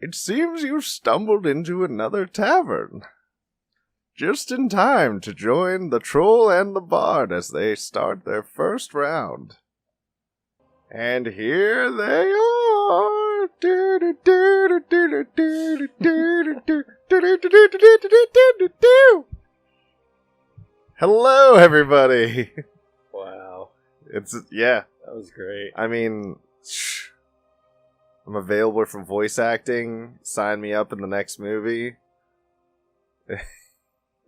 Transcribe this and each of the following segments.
It seems you've stumbled into another tavern. Just in time to join the troll and the bard as they start their first round. And here they are. Hello, everybody. Wow. Yeah. That was great. I mean, I'm available for voice acting. Sign me up in the next movie.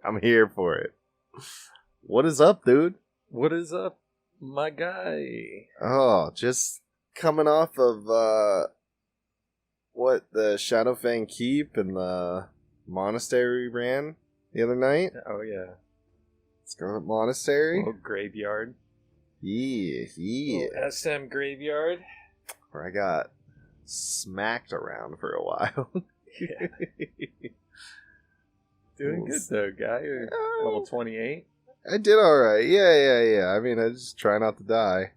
I'm here for it. What is up, dude? What is up, my guy? Oh, just coming off of, the Shadowfang Keep and the monastery we ran the other night. Oh, yeah. Scarlet Monastery. Little graveyard. Yeah. Little SM graveyard. Where I got smacked around for a while. Yeah. Doing good, though, guy. You're level 28. I did alright. Yeah. I mean, I just try not to die.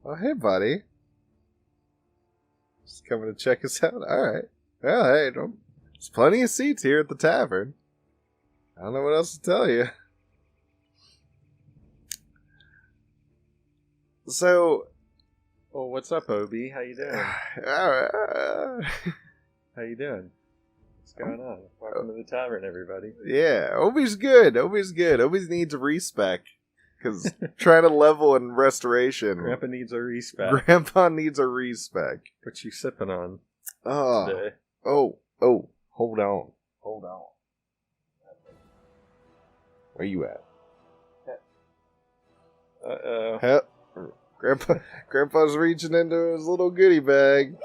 Oh, hey, buddy. Just coming to check us out? Alright. Well, hey, there's plenty of seats here at the tavern. I don't know what else to tell you. So... Well, what's up, Obi? How you doing? How you doing? What's going on? Welcome to the tavern, everybody. Yeah, Obi's good. Obi needs a respec. Because trying to level in restoration. Grandpa needs a respec. Grandpa needs a respec. What you sipping on today? Oh, hold on. Where you at? Uh-oh. Grandpa's reaching into his little goodie bag.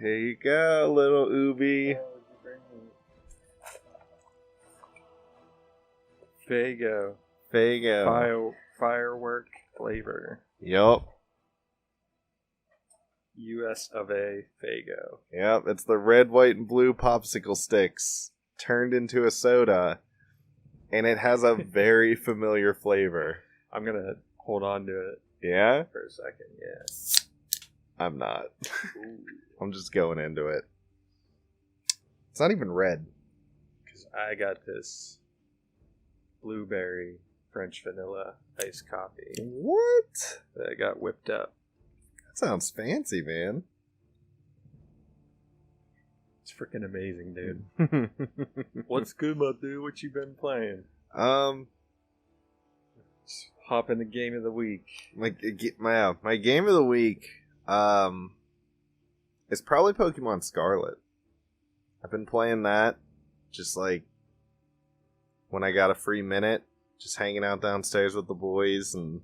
Here you go, little Ubi. Fago. Firework flavor. Yup. US of A. Fago. Yep, it's the red, white, and blue popsicle sticks turned into a soda. And it has a very familiar flavor. I'm going to hold on to it. Yeah? For a second, yeah. I'm not. I'm just going into it. It's not even red. Because I got this blueberry French vanilla iced coffee. What? That got whipped up. That sounds fancy, man. It's freaking amazing, dude. What's good, my dude? What you been playing? Just hop in the game of the week. My game of the week, is probably Pokemon Scarlet. I've been playing that, just like when I got a free minute, just hanging out downstairs with the boys, and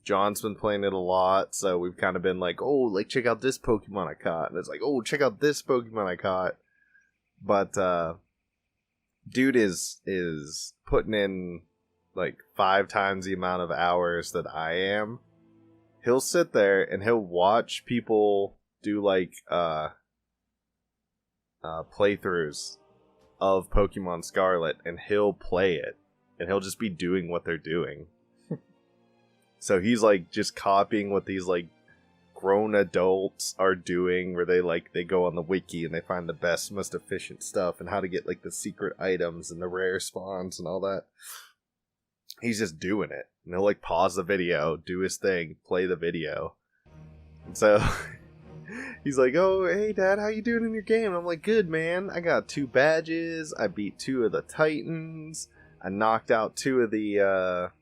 John's been playing it a lot, so we've kind of been like, oh, like, check out this Pokemon I caught. And it's like, oh, check out this Pokemon I caught. But, dude is putting in, like, 5 times the amount of hours that I am. He'll sit there and he'll watch people do, like, playthroughs of Pokemon Scarlet, and he'll play it. And he'll just be doing what they're doing. So he's, like, just copying what these, like, grown adults are doing, where they go on the wiki and they find the best, most efficient stuff and how to get, like, the secret items and the rare spawns and all that. He's just doing it. And he'll, like, pause the video, do his thing, play the video. And so he's like, oh, hey, Dad, how you doing in your game? And I'm like, good, man. I got 2 badges. I beat 2 of the Titans. I knocked out 2 of the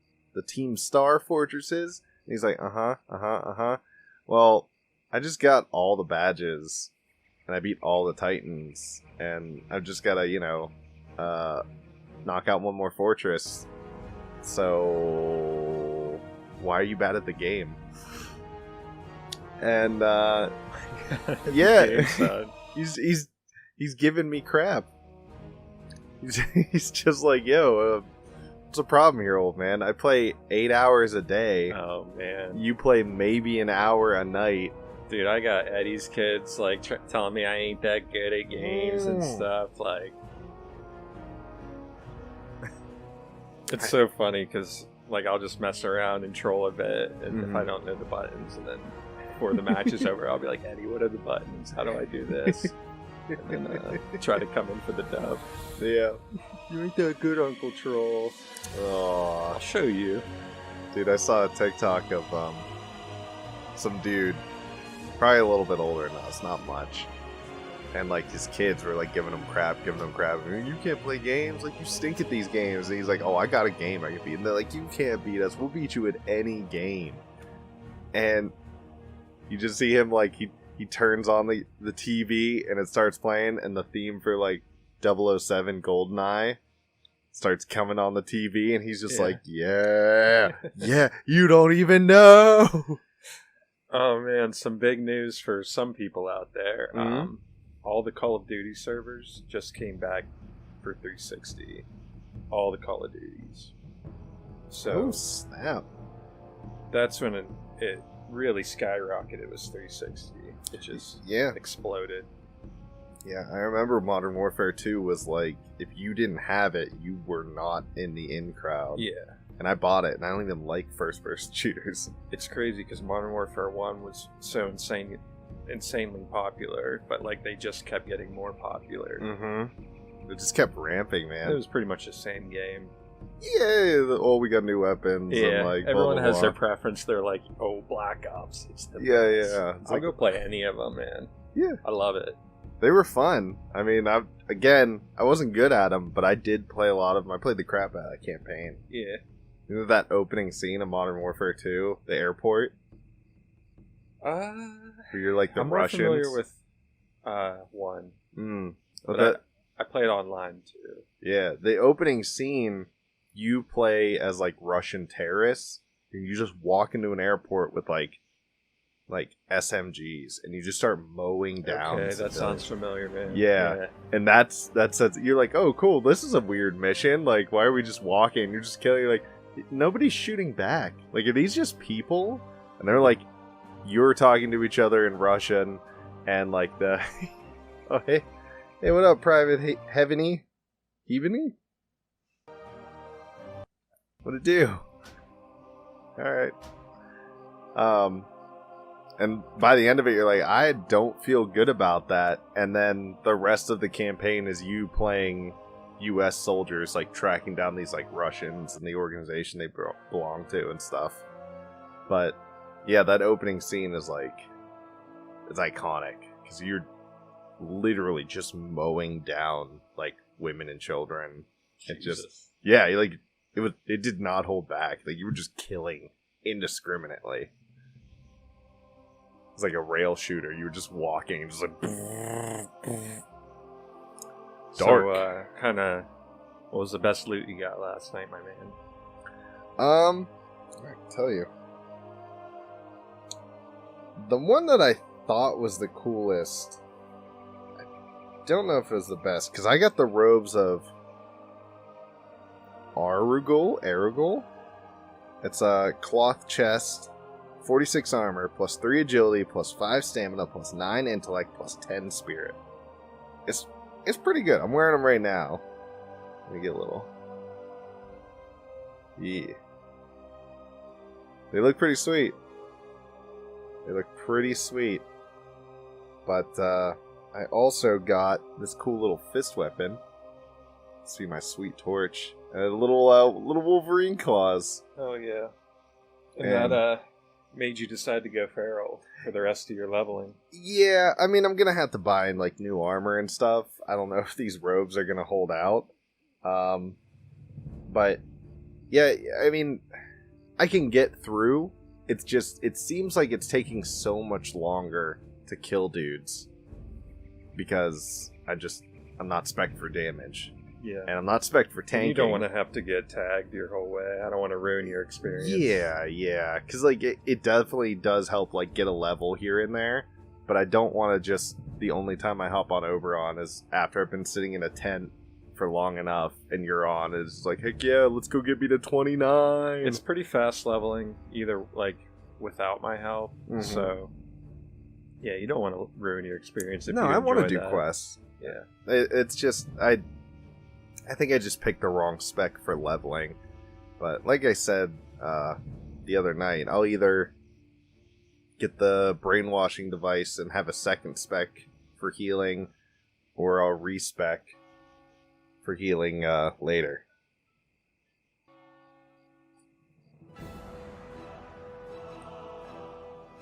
Team Star fortresses. And he's like, well, I just got all the badges, and I beat all the Titans, and I've just gotta, knock out 1 more fortress. So why are you bad at the game? And yeah, he's giving me crap. He's just like, yo, what's the problem here, old man? I play 8 hours a day. Oh, man. You play maybe an hour a night. Dude, I got Eddie's kids, like, telling me I ain't that good at games and stuff, like... It's so funny, because like I'll just mess around and troll a bit, and if I don't know the buttons, and then before the match is over, I'll be like, Eddie, what are the buttons? How do I do this? And then try to come in for the dub. Yeah. You ain't that good, Uncle Troll. Oh, I'll show you. dude, I saw a TikTok of some dude, probably a little bit older than us, not much. And like his kids were like giving him crap. I mean, you can't play games, like you stink at these games. And he's like, oh, I got a game I can beat. And they're like, you can't beat us. We'll beat you at any game. And you just see him like he turns on the TV and it starts playing, and the theme for like 007 GoldenEye starts coming on the TV, and he's just like, yeah, you don't even know. Oh man, some big news for some people out there. Mm-hmm. All the Call of Duty servers just came back for 360. All the Call of Duties. So Oh, snap. that's when it really skyrocketed. It was 360. It just exploded. Yeah, I remember Modern Warfare 2 was like, if you didn't have it, you were not in the in crowd. Yeah. And I bought it, and I don't even like first-person shooters. It's crazy because Modern Warfare 1 was so insanely popular, but like they just kept getting more popular. Mm-hmm. It just kept ramping, man. It was pretty much the same game. Yeah, we got new weapons. Yeah, and like, everyone blah, blah, has blah. their preference. They're like, oh, Black Ops. It's the Yeah. best. I'll go play any of them, man. Yeah. I love it. They were fun. I mean, I wasn't good at them, but I did play a lot of them. I played the crap out of that campaign. Yeah. You know that opening scene of Modern Warfare 2, the airport? Where you're like the I'm Russians. more familiar with one. But I played online too. yeah, the opening scene, you play as like Russian terrorists, and you just walk into an airport with like SMGs, and you just start mowing down. Okay, that sounds familiar, man. Yeah. And that's you're like, oh cool, this is a weird mission. Like, why are we just walking? You're just killing. Like, nobody's shooting back. Like, are these just people? And they're like, you're talking to each other in Russian, and like the oh hey what up, Private Heaveny? What'd it do? Alright. And by the end of it, you're like, I don't feel good about that. And then the rest of the campaign is you playing U.S. soldiers, like tracking down these like Russians and the organization they belong to and stuff. But yeah, that opening scene is like, it's iconic because you're literally just mowing down like women and children. It just, yeah, like it did not hold back. Like, you were just killing indiscriminately. It's like a rail shooter. You were just walking, just like dark. So, kind of, what was the best loot you got last night, my man? I can tell you. The one that I thought was the coolest, I don't know if it was the best, because I got the robes of Arugul. It's a cloth chest, 46 armor, plus 3 agility, plus 5 stamina, plus 9 intellect, plus 10 spirit. It's pretty good. I'm wearing them right now. Let me get a little. Yeah. They look pretty sweet. But I also got this cool little fist weapon. See my sweet torch. And a little Wolverine claws. Oh, yeah. And that made you decide to go feral for the rest of your leveling. Yeah, I mean, I'm gonna have to buy like new armor and stuff. I don't know if these robes are gonna hold out. But yeah, I mean, I can get through. It's just, it seems like it's taking so much longer to kill dudes because I'm not spec'd for damage. Yeah. And I'm not spec'd for tanking. You don't want to have to get tagged your whole way. I don't want to ruin your experience. Yeah. Because, like, it definitely does help, like, get a level here and there. But I don't want to just... The only time I hop on Oberon is after I've been sitting in a tent for long enough and you're on. It's like, heck yeah, let's go get me to 29. It's pretty fast leveling, either, like, without my help. Mm-hmm. So, yeah, you don't want to ruin your experience if you enjoy I want to do that. quests. Yeah. It's just... I think I just picked the wrong spec for leveling. But like I said the other night, I'll either get the brainwashing device and have a second spec for healing, or I'll respec for healing later.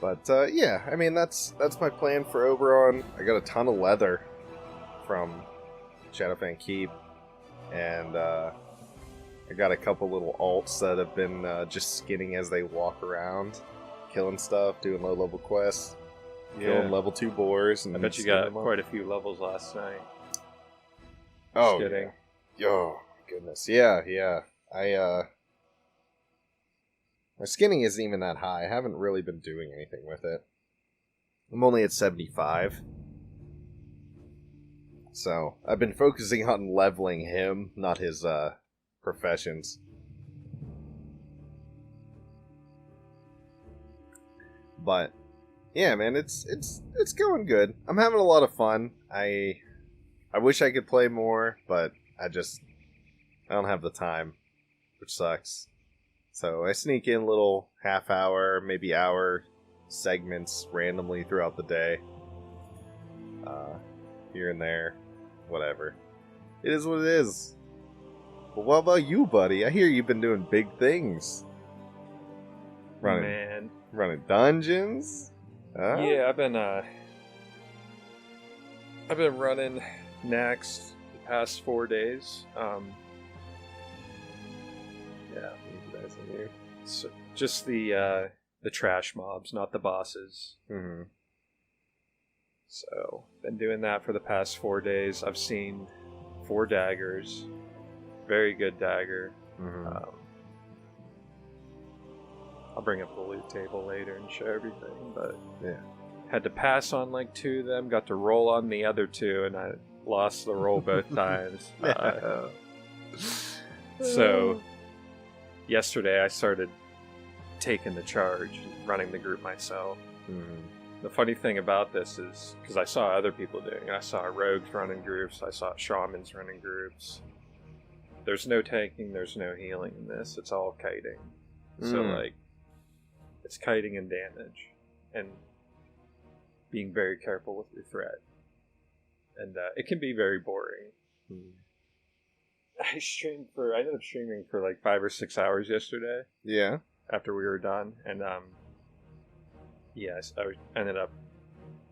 But yeah, I mean that's my plan for Oberon. I got a ton of leather from Shadowfang Keep, and I got a couple little alts that have been just skinning as they walk around, killing stuff, doing low level quests, killing level 2 boars. And I bet you got quite a few levels last night. Oh, just kidding. Yeah. Oh goodness, yeah. My skinning isn't even that high. I haven't really been doing anything with it. I'm only at 75. So, I've been focusing on leveling him, not his professions. But yeah, man, it's going good. I'm having a lot of fun. I wish I could play more, but I don't have the time, which sucks. So I sneak in little half-hour, maybe hour segments randomly throughout the day. Here and there. Whatever. It is what it is. But what about you, buddy? I hear you've been doing big things. Running dungeons? Huh? Yeah, I've been running Nax the past 4 days. Yeah. So just the trash mobs, not the bosses. Mm-hmm. So, been doing that for the past 4 days. I've seen 4 daggers. Very good dagger. Mm-hmm. I'll bring up the loot table later and show everything, but yeah. Had to pass on like 2 of them, got to roll on the other 2, and I lost the roll both times. So yesterday I started taking the charge, running the group myself. Mm-hmm. The funny thing about this is, because I saw other people doing it, I saw rogues running groups, I saw shamans running groups. There's no tanking, there's no healing in this, it's all kiting. So like, it's kiting and damage, and being very careful with your threat. And it can be very boring. I ended up streaming for like 5 or 6 hours yesterday. Yeah. After we were done, and yes, I ended up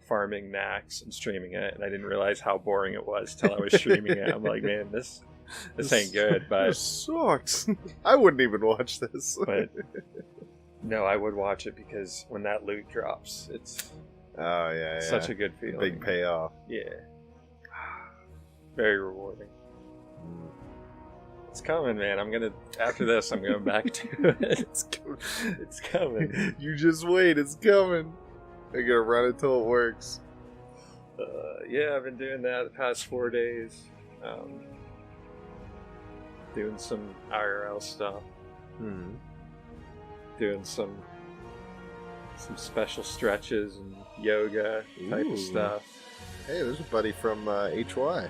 farming Nax and streaming it, and I didn't realize how boring it was till I was streaming it. I'm like, man, this ain't good. But this sucks. I wouldn't even watch this. But no, I would watch it because when that loot drops, it's such a good feeling. Big payoff. Yeah, very rewarding. It's coming, man. After this, I'm going back to it. It's coming. You just wait, it's coming. I gotta run it till it works. Yeah, I've been doing that the past 4 days. Doing some IRL stuff. Doing some special stretches and yoga type of stuff. Hey, there's a buddy from HY.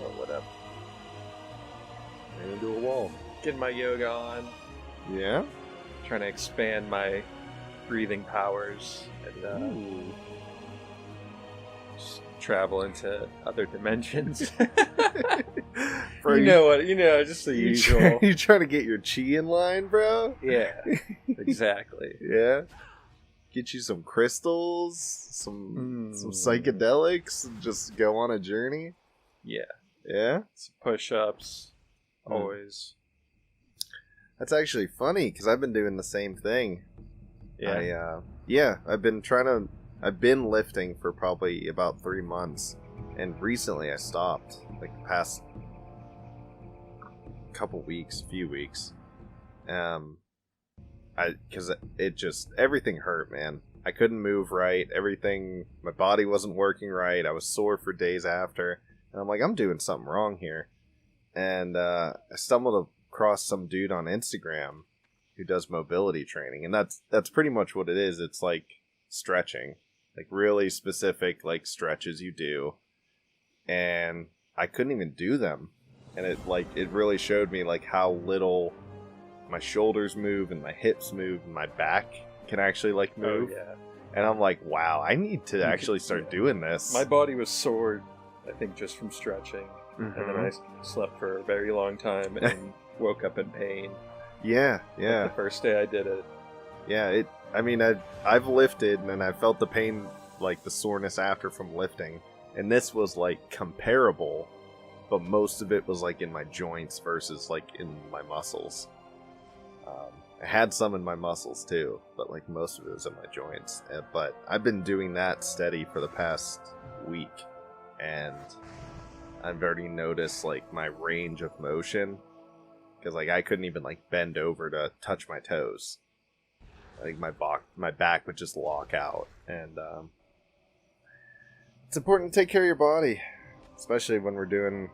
Oh, what up? Into a wall. Getting my yoga on. Yeah? Trying to expand my breathing powers and just travel into other dimensions. Bro, just the usual. You trying to get your chi in line, bro? Yeah, exactly. Yeah? Get you some crystals, some psychedelics, and just go on a journey? Yeah. Yeah? Some push-ups. Always. That's actually funny because I've been doing the same thing. Yeah. I've been lifting for probably about 3 months, and recently I stopped, like the past few weeks. Because everything hurt, man. I couldn't move right. My body wasn't working right. I was sore for days after, and I'm like, I'm doing something wrong here. And I stumbled across some dude on Instagram who does mobility training, and that's pretty much what it is. It's like stretching, like really specific like stretches you do, and I couldn't even do them. And it really showed me like how little my shoulders move and my hips move and my back can actually like move. Oh, yeah. And I'm like, wow, I need to actually start doing this. My body was sore, I think, just from stretching. Mhm. And then I slept for a very long time and woke up in pain. Yeah, yeah. Like the first day I did it. Yeah, I've lifted and I felt the pain, like the soreness after from lifting. And this was like comparable, but most of it was like in my joints versus like in my muscles. I had some in my muscles too, but like most of it was in my joints. But I've been doing that steady for the past week, and I've already noticed like my range of motion, because like I couldn't even like bend over to touch my toes. Like my back would just lock out, and it's important to take care of your body, especially when we're doing,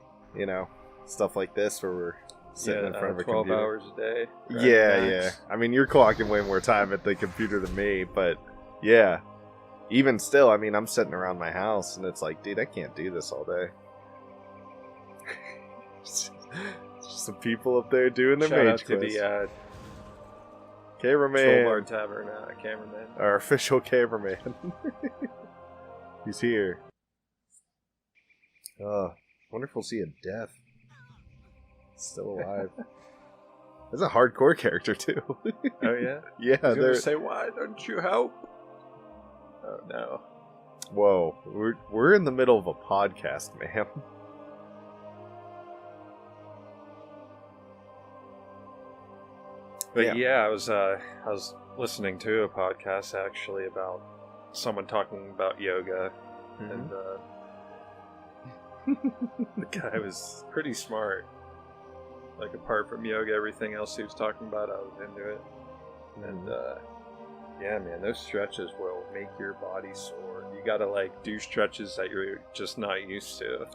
stuff like this where we're sitting in front of a 12 computer. hours a day. Yeah. I mean, you're clocking way more time at the computer than me, but yeah. Even still, I mean, I'm sitting around my house, and it's like, dude, I can't do this all day. Just some people up there doing their Shout out mage to quiz. the cameraman. Troll Bar Tavern cameraman. Our official cameraman. He's here. Wonder if we'll see a death. Still alive. That's a hardcore character too. Oh yeah? Yeah, He's they're gonna say, why don't you help? Oh no. Whoa, we're in the middle of a podcast, man. But yeah, I was listening to a podcast actually about someone talking about yoga, and the guy was pretty smart. Like, apart from yoga, everything else he was talking about, I was into it. And yeah, man, those stretches will make your body sore. You gotta like do stretches that you're just not used to.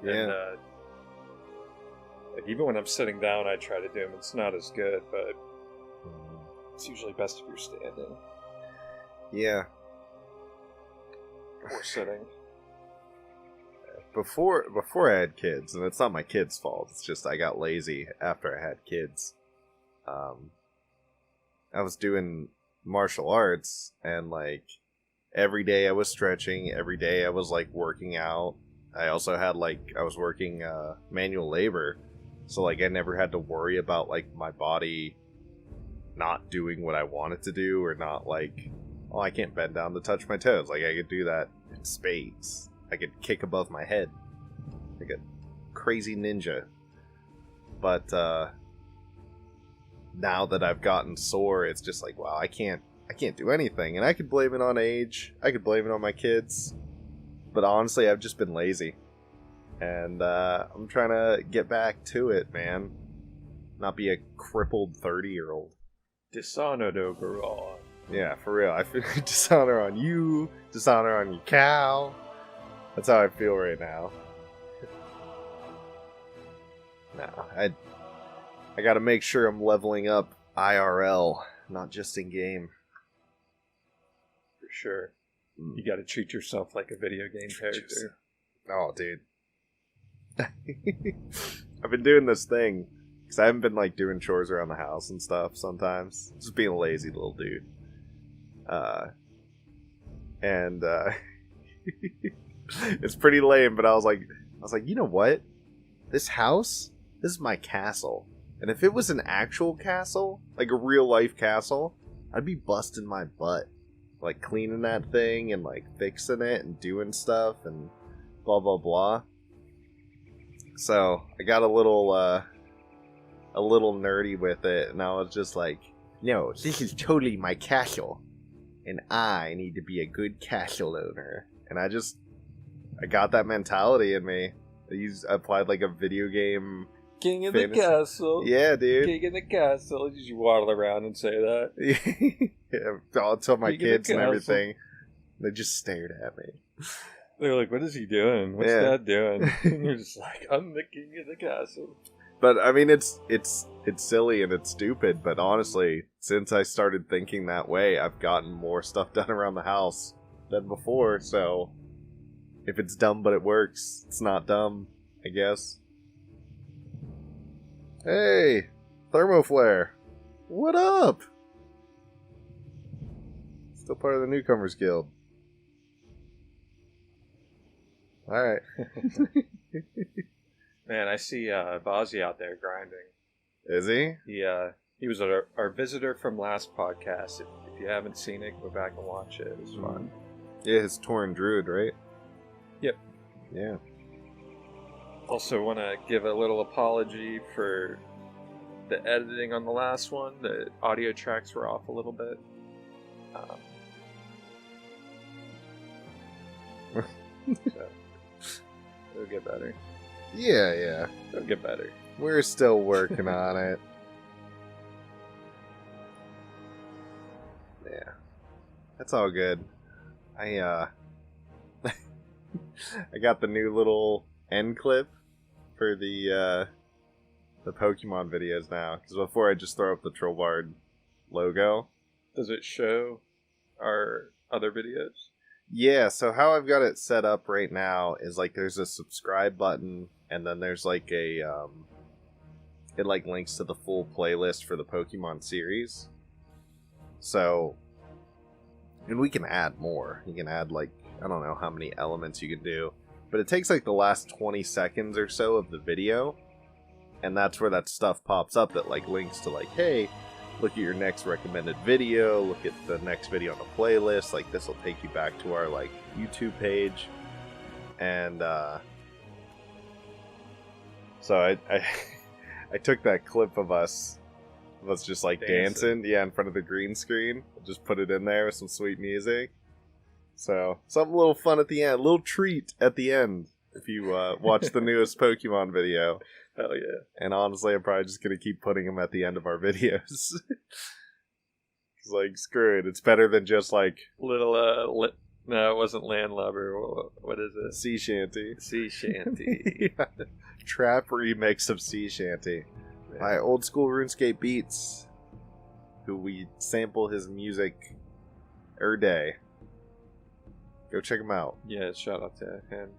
Yeah. And like, even when I'm sitting down, I try to do them. It's not as good, but it's usually best if you're standing Yeah. or sitting. Before I had kids, and it's not my kids' fault, it's just I got lazy after I had kids. I was doing martial arts, and like every day I was stretching, every day I was like working out. I also had I was working manual labor, so like I never had to worry about like my body not doing what I wanted to do, or not like, oh, I can't bend down to touch my toes. Like I could do that in spades. I could kick above my head like a crazy ninja. But now that I've gotten sore, it's just like, wow, I can't do anything. And I could blame it on age. I could blame it on my kids. But honestly, I've just been lazy. And I'm trying to get back to it, man. Not be a crippled 30-year-old. Dishonored overall. Yeah, for real. I feel dishonor on you, dishonor on your cow. That's how I feel right now. No, I gotta make sure I'm leveling up IRL, not just in game. For sure. You gotta treat yourself like a video game character. Oh, dude. I've been doing this thing, because I haven't been like doing chores around the house and stuff sometimes. Just being a lazy little dude. It's pretty lame, but I was like, you know what? This house, this is my castle. And if it was an actual castle, like a real life castle, I'd be busting my butt. Like cleaning that thing and like fixing it and doing stuff and blah blah blah. So I got a little nerdy with it, and I was just like, no, this is totally my castle. And I need to be a good castle owner. And I got that mentality in me. I applied like a video game King of fantasy. the castle. Yeah, dude. King of the castle. Did you waddle around and say that? Yeah, I'll tell my King of the kids and castle. everything. They just stared at me. They're like, what is he doing? What's Yeah. Dad doing? And you're just like, I'm the king of the castle. But I mean, it's silly and it's stupid. But honestly, since I started thinking that way, I've gotten more stuff done around the house than before. So if it's dumb but it works, it's not dumb, I guess. Hey, thermoflare. What up? Still part of the Newcomers Guild. Alright. Man, I see Bozzy out there grinding. Is he? He was our visitor from last podcast. If you haven't seen it, go back and watch it. It was fun. Yeah, his Tauren Druid, right? Yep. Yeah. Also want to give a little apology for the editing on the last one. The audio tracks were off a little bit. So, it'll get better. Yeah. It'll get better. We're still working on it. Yeah. That's all good. I got the new little end clip for the Pokemon videos now. Because before I just throw up the Trollbard logo. Does it show our other videos? Yeah, so how I've got it set up right now is like there's a subscribe button, and then there's like a it like links to the full playlist for the Pokemon series. So, and we can add more. You can add like, I don't know how many elements you can do, but it takes like the last 20 seconds or so of the video, and that's where that stuff pops up that like links to like, hey, look at your next recommended video, look at the next video on the playlist, like this will take you back to our like YouTube page. And so I I took that clip of us just like dancing, yeah, in front of the green screen, just put it in there with some sweet music. So something a little fun at the end, a little treat at the end if you watch the newest Pokemon video. Hell yeah. And honestly, I'm probably just going to keep putting them at the end of our videos. It's like, screw it. It's better than just like... Little, no, it wasn't Landlubber. What is it? Sea Shanty. Sea Shanty. Yeah. Trap remix of Sea Shanty. Yeah. By Old School RuneScape Beats, who we sample his music every day. Go check him out. Yeah, shout out to him.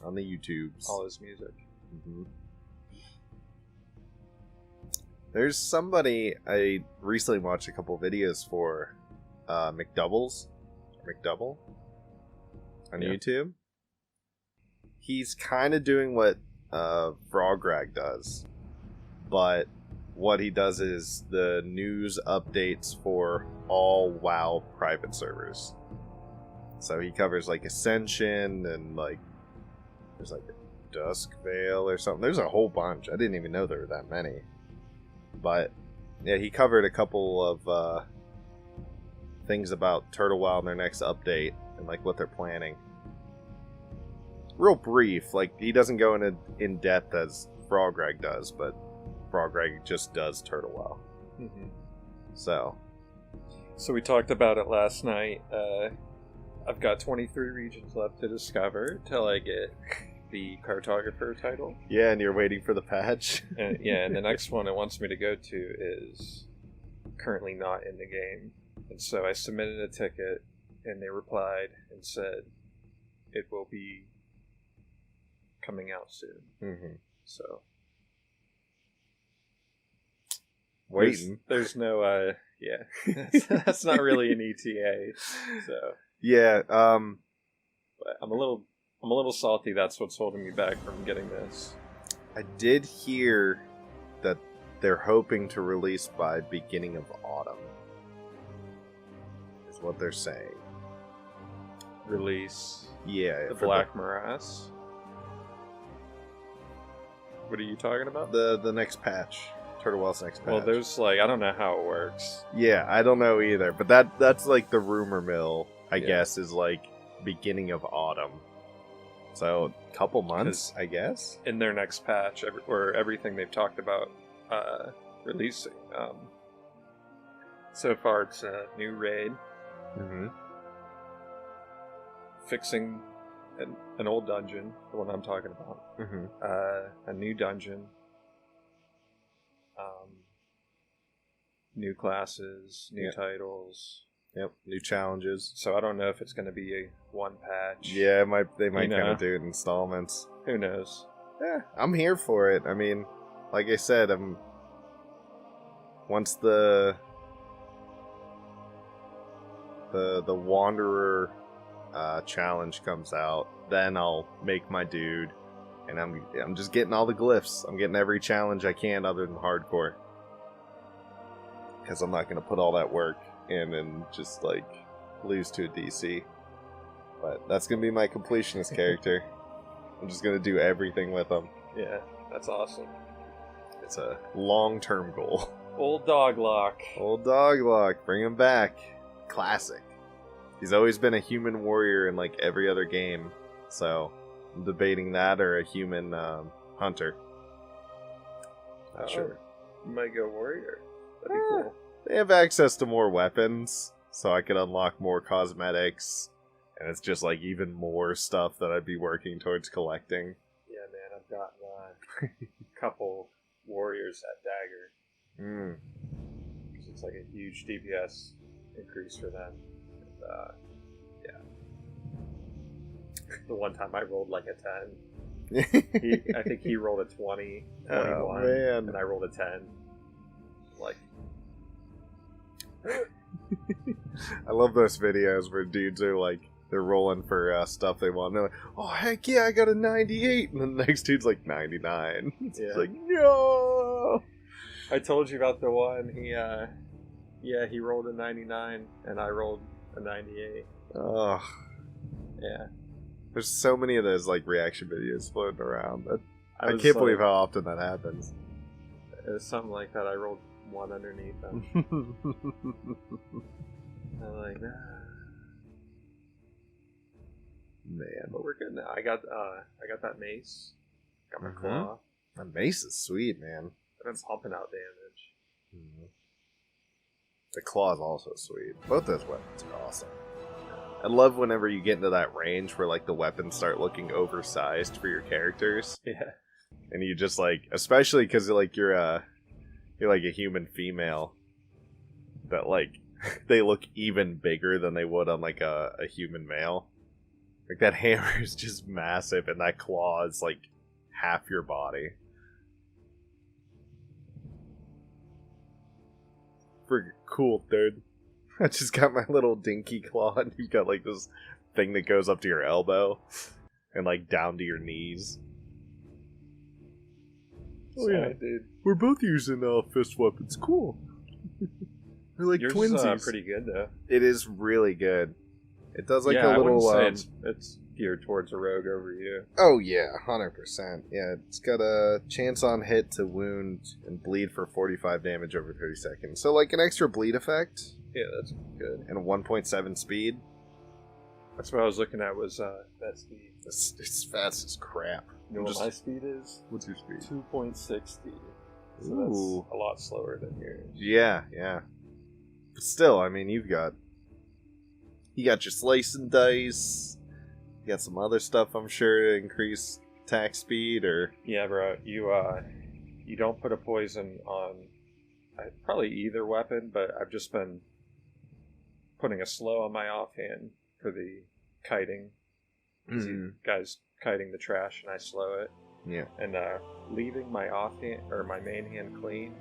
On the YouTubes. All his music. Mm-hmm. There's somebody I recently watched a couple videos for, McDouble on YouTube. He's kind of doing what Frograg does, but what he does is the news updates for all WoW private servers. So he covers like Ascension and like there's like Dusk Vale or something. There's a whole bunch. I didn't even know there were that many. But yeah, he covered a couple of things about Turtle Wild in their next update and like what they're planning. Real brief, like he doesn't go in depth as Frograg does, but Frograg just does Turtle Wild. Mm-hmm. So we talked about it last night. I've got 23 regions left to discover till I get the cartographer title. Yeah, and you're waiting for the patch. And the next one it wants me to go to is currently not in the game. And so I submitted a ticket, and they replied and said it will be coming out soon. Mm-hmm. So waiting. There's no that's not really an ETA. So yeah, but I'm a little salty. That's what's holding me back from getting this. I did hear that they're hoping to release by beginning of autumn. Is what they're saying. Release. Yeah, the Black Morass. What are you talking about? The next patch. Turtle Wild's next patch. Well, there's like, I don't know how it works. Yeah, I don't know either. But that's like the rumor mill, I guess, is like beginning of autumn. So, couple months, I guess. In their next patch, or everything they've talked about releasing. So far, it's a new raid. Mm-hmm. Fixing an old dungeon, the one I'm talking about. Mm-hmm. A new dungeon. New classes, new titles. Yep, new challenges. So I don't know if it's going to be a one patch. Yeah, they might kind of do it in installments. Who knows? Yeah, I'm here for it. I mean, like I said, once the the Wanderer challenge comes out, then I'll make my dude, and I'm just getting all the glyphs. I'm getting every challenge I can other than hardcore, because I'm not gonna put all that work in and just like lose to a DC. But that's gonna be my completionist character. I'm just gonna do everything with him. Yeah, that's awesome. It's a long-term goal. Old Doglock. Old Doglock, bring him back. Classic. He's always been a human warrior in like every other game, so I'm debating that or a human hunter. Not sure. You might go warrior. That'd be cool. They have access to more weapons, so I could unlock more cosmetics, and it's just like even more stuff that I'd be working towards collecting. Yeah, man, I've gotten a couple warriors at Dagger. Because it's like a huge DPS increase for them. And, yeah. The one time I rolled like a 10. I think he rolled a 20, 21, oh, man. and I rolled a 10. Like, I love those videos where dudes are like, they're rolling for stuff they want. And they're like, oh, heck yeah, I got a 98. And then the next dude's like 99. It's like, no! I told you about the one. He rolled a 99, and I rolled a 98. Oh. Yeah. There's so many of those like reaction videos floating around. I can't believe how often that happens. It was something like that. I rolled one underneath them. I'm like, nah. Man, but we're good now. I got that mace. Got my claw. That mace is sweet, man. I've been pumping out damage. The claw is also sweet. Both those weapons are awesome. I love whenever you get into that range where like the weapons start looking oversized for your characters. Yeah. And you just like, especially because like you're like a human female, that like they look even bigger than they would on like a human male. Like that hammer is just massive, and that claw is like half your body. Freaking cool, dude. I just got my little dinky claw, and you've got like this thing that goes up to your elbow and like down to your knees. Oh yeah, dude. We're both using fist weapons. Cool. We're like yours twinsies. Is pretty good though. It is really good. It does like a I little. wouldn't say it's geared towards a rogue over you. Oh yeah, 100%. Yeah, it's got a chance on hit to wound and bleed for 45 damage over 30 seconds. So like an extra bleed effect. Yeah, that's good. And a 1.7 speed. That's what I was looking at. Was that speed? It's fast as crap. You know what my speed is? What's your speed? 2.60. So that's a lot slower than yours. Yeah. But still, I mean, you got your slice and dice. You got some other stuff, I'm sure, to increase attack speed, or... Yeah, bro. You don't put a poison on probably either weapon, but I've just been putting a slow on my offhand for the kiting. You guys kiting the trash, and I slow it. Yeah. And leaving my offhand or my main hand clean,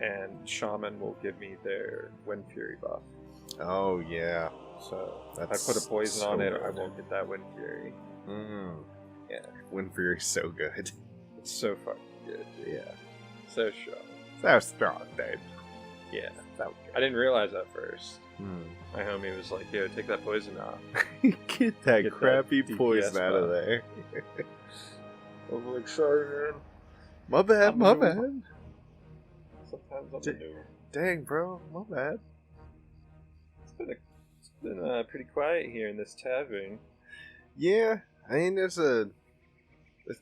and Shaman will give me their Wind Fury buff. Oh yeah. So if I put a poison on it, I won't get that Wind Fury. Yeah. Wind Fury's so good. It's so fucking good. Dude. Yeah. So strong. So strong, dude. Yeah. So good. I didn't realize that first. My homie was like, yo, take that poison off. Get that crappy poison out of there. I was like, sorry, man. My bad. Sometimes I'm new. Dang, bro. My bad. It's been pretty quiet here in this tavern. Yeah. I mean, it's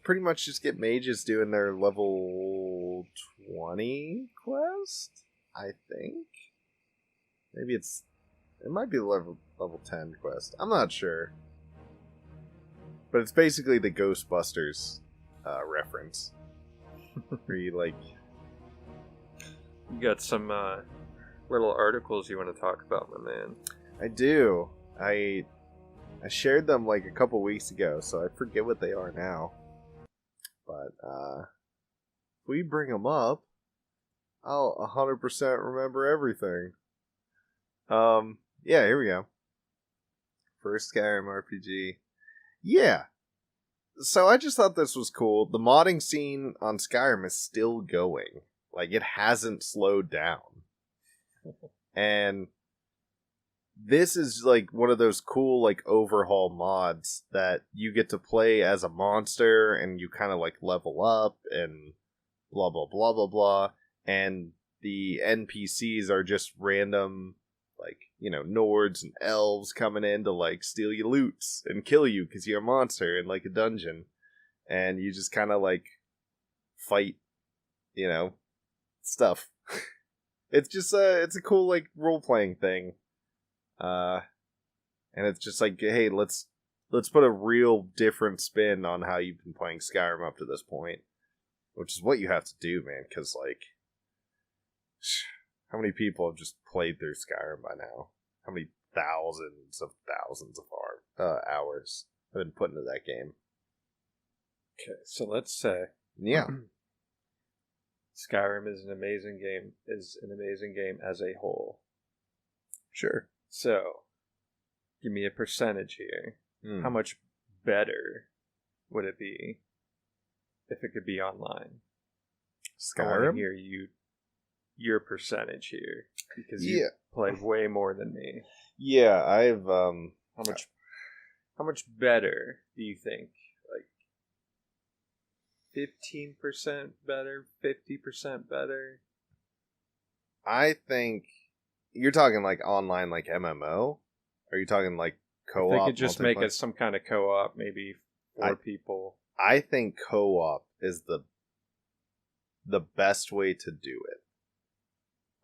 pretty much just get mages doing their level 20 quest, I think. Maybe it might be the level 10 quest. I'm not sure. But it's basically the Ghostbusters reference. Where you like... You got some little articles you want to talk about, my man. I do. I shared them like a couple weeks ago, so I forget what they are now. But if we bring them up, I'll 100% remember everything. Yeah, here we go. First Skyrim RPG. Yeah. So I just thought this was cool. The modding scene on Skyrim is still going. Like, it hasn't slowed down. And this is like one of those cool like overhaul mods that you get to play as a monster and you kind of like level up and blah blah blah blah blah, and the NPCs are just random like, you know, Nords and elves coming in to like steal your loots and kill you because you're a monster in like a dungeon, and you just kind of like fight, you know, stuff. It's just it's a cool like role playing thing. And it's just like, hey, let's put a real different spin on how you've been playing Skyrim up to this point, which is what you have to do, man. Because like, how many people have just played through Skyrim by now? How many thousands of hours have been put into that game? Okay, so let's say, yeah, Skyrim is an amazing game. As a whole. Sure. So, give me a percentage here. How much better would it be if it could be online? Skyrim? I want to hear your percentage here, because you played way more than me. Yeah, I've How much better do you think? Like 15% better, 50% better? I think you're talking like online, like MMO. Are you talking like co-op? They could just make it some kind of co-op, maybe 4 people. I think co-op is the best way to do it.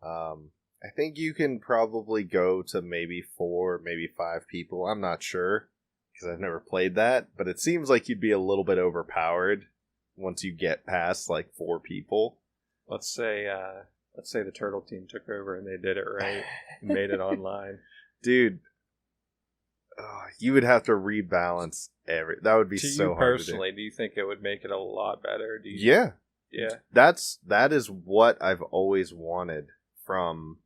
I think you can probably go to maybe 4, maybe 5 people. I'm not sure because I've never played that, but it seems like you'd be a little bit overpowered once you get past like 4 people. Let's say the Turtle Team took over and they did it right and made it online. Dude, you would have to rebalance that would be so hard personally, do you think it would make it a lot better? Yeah. That is what I've always wanted from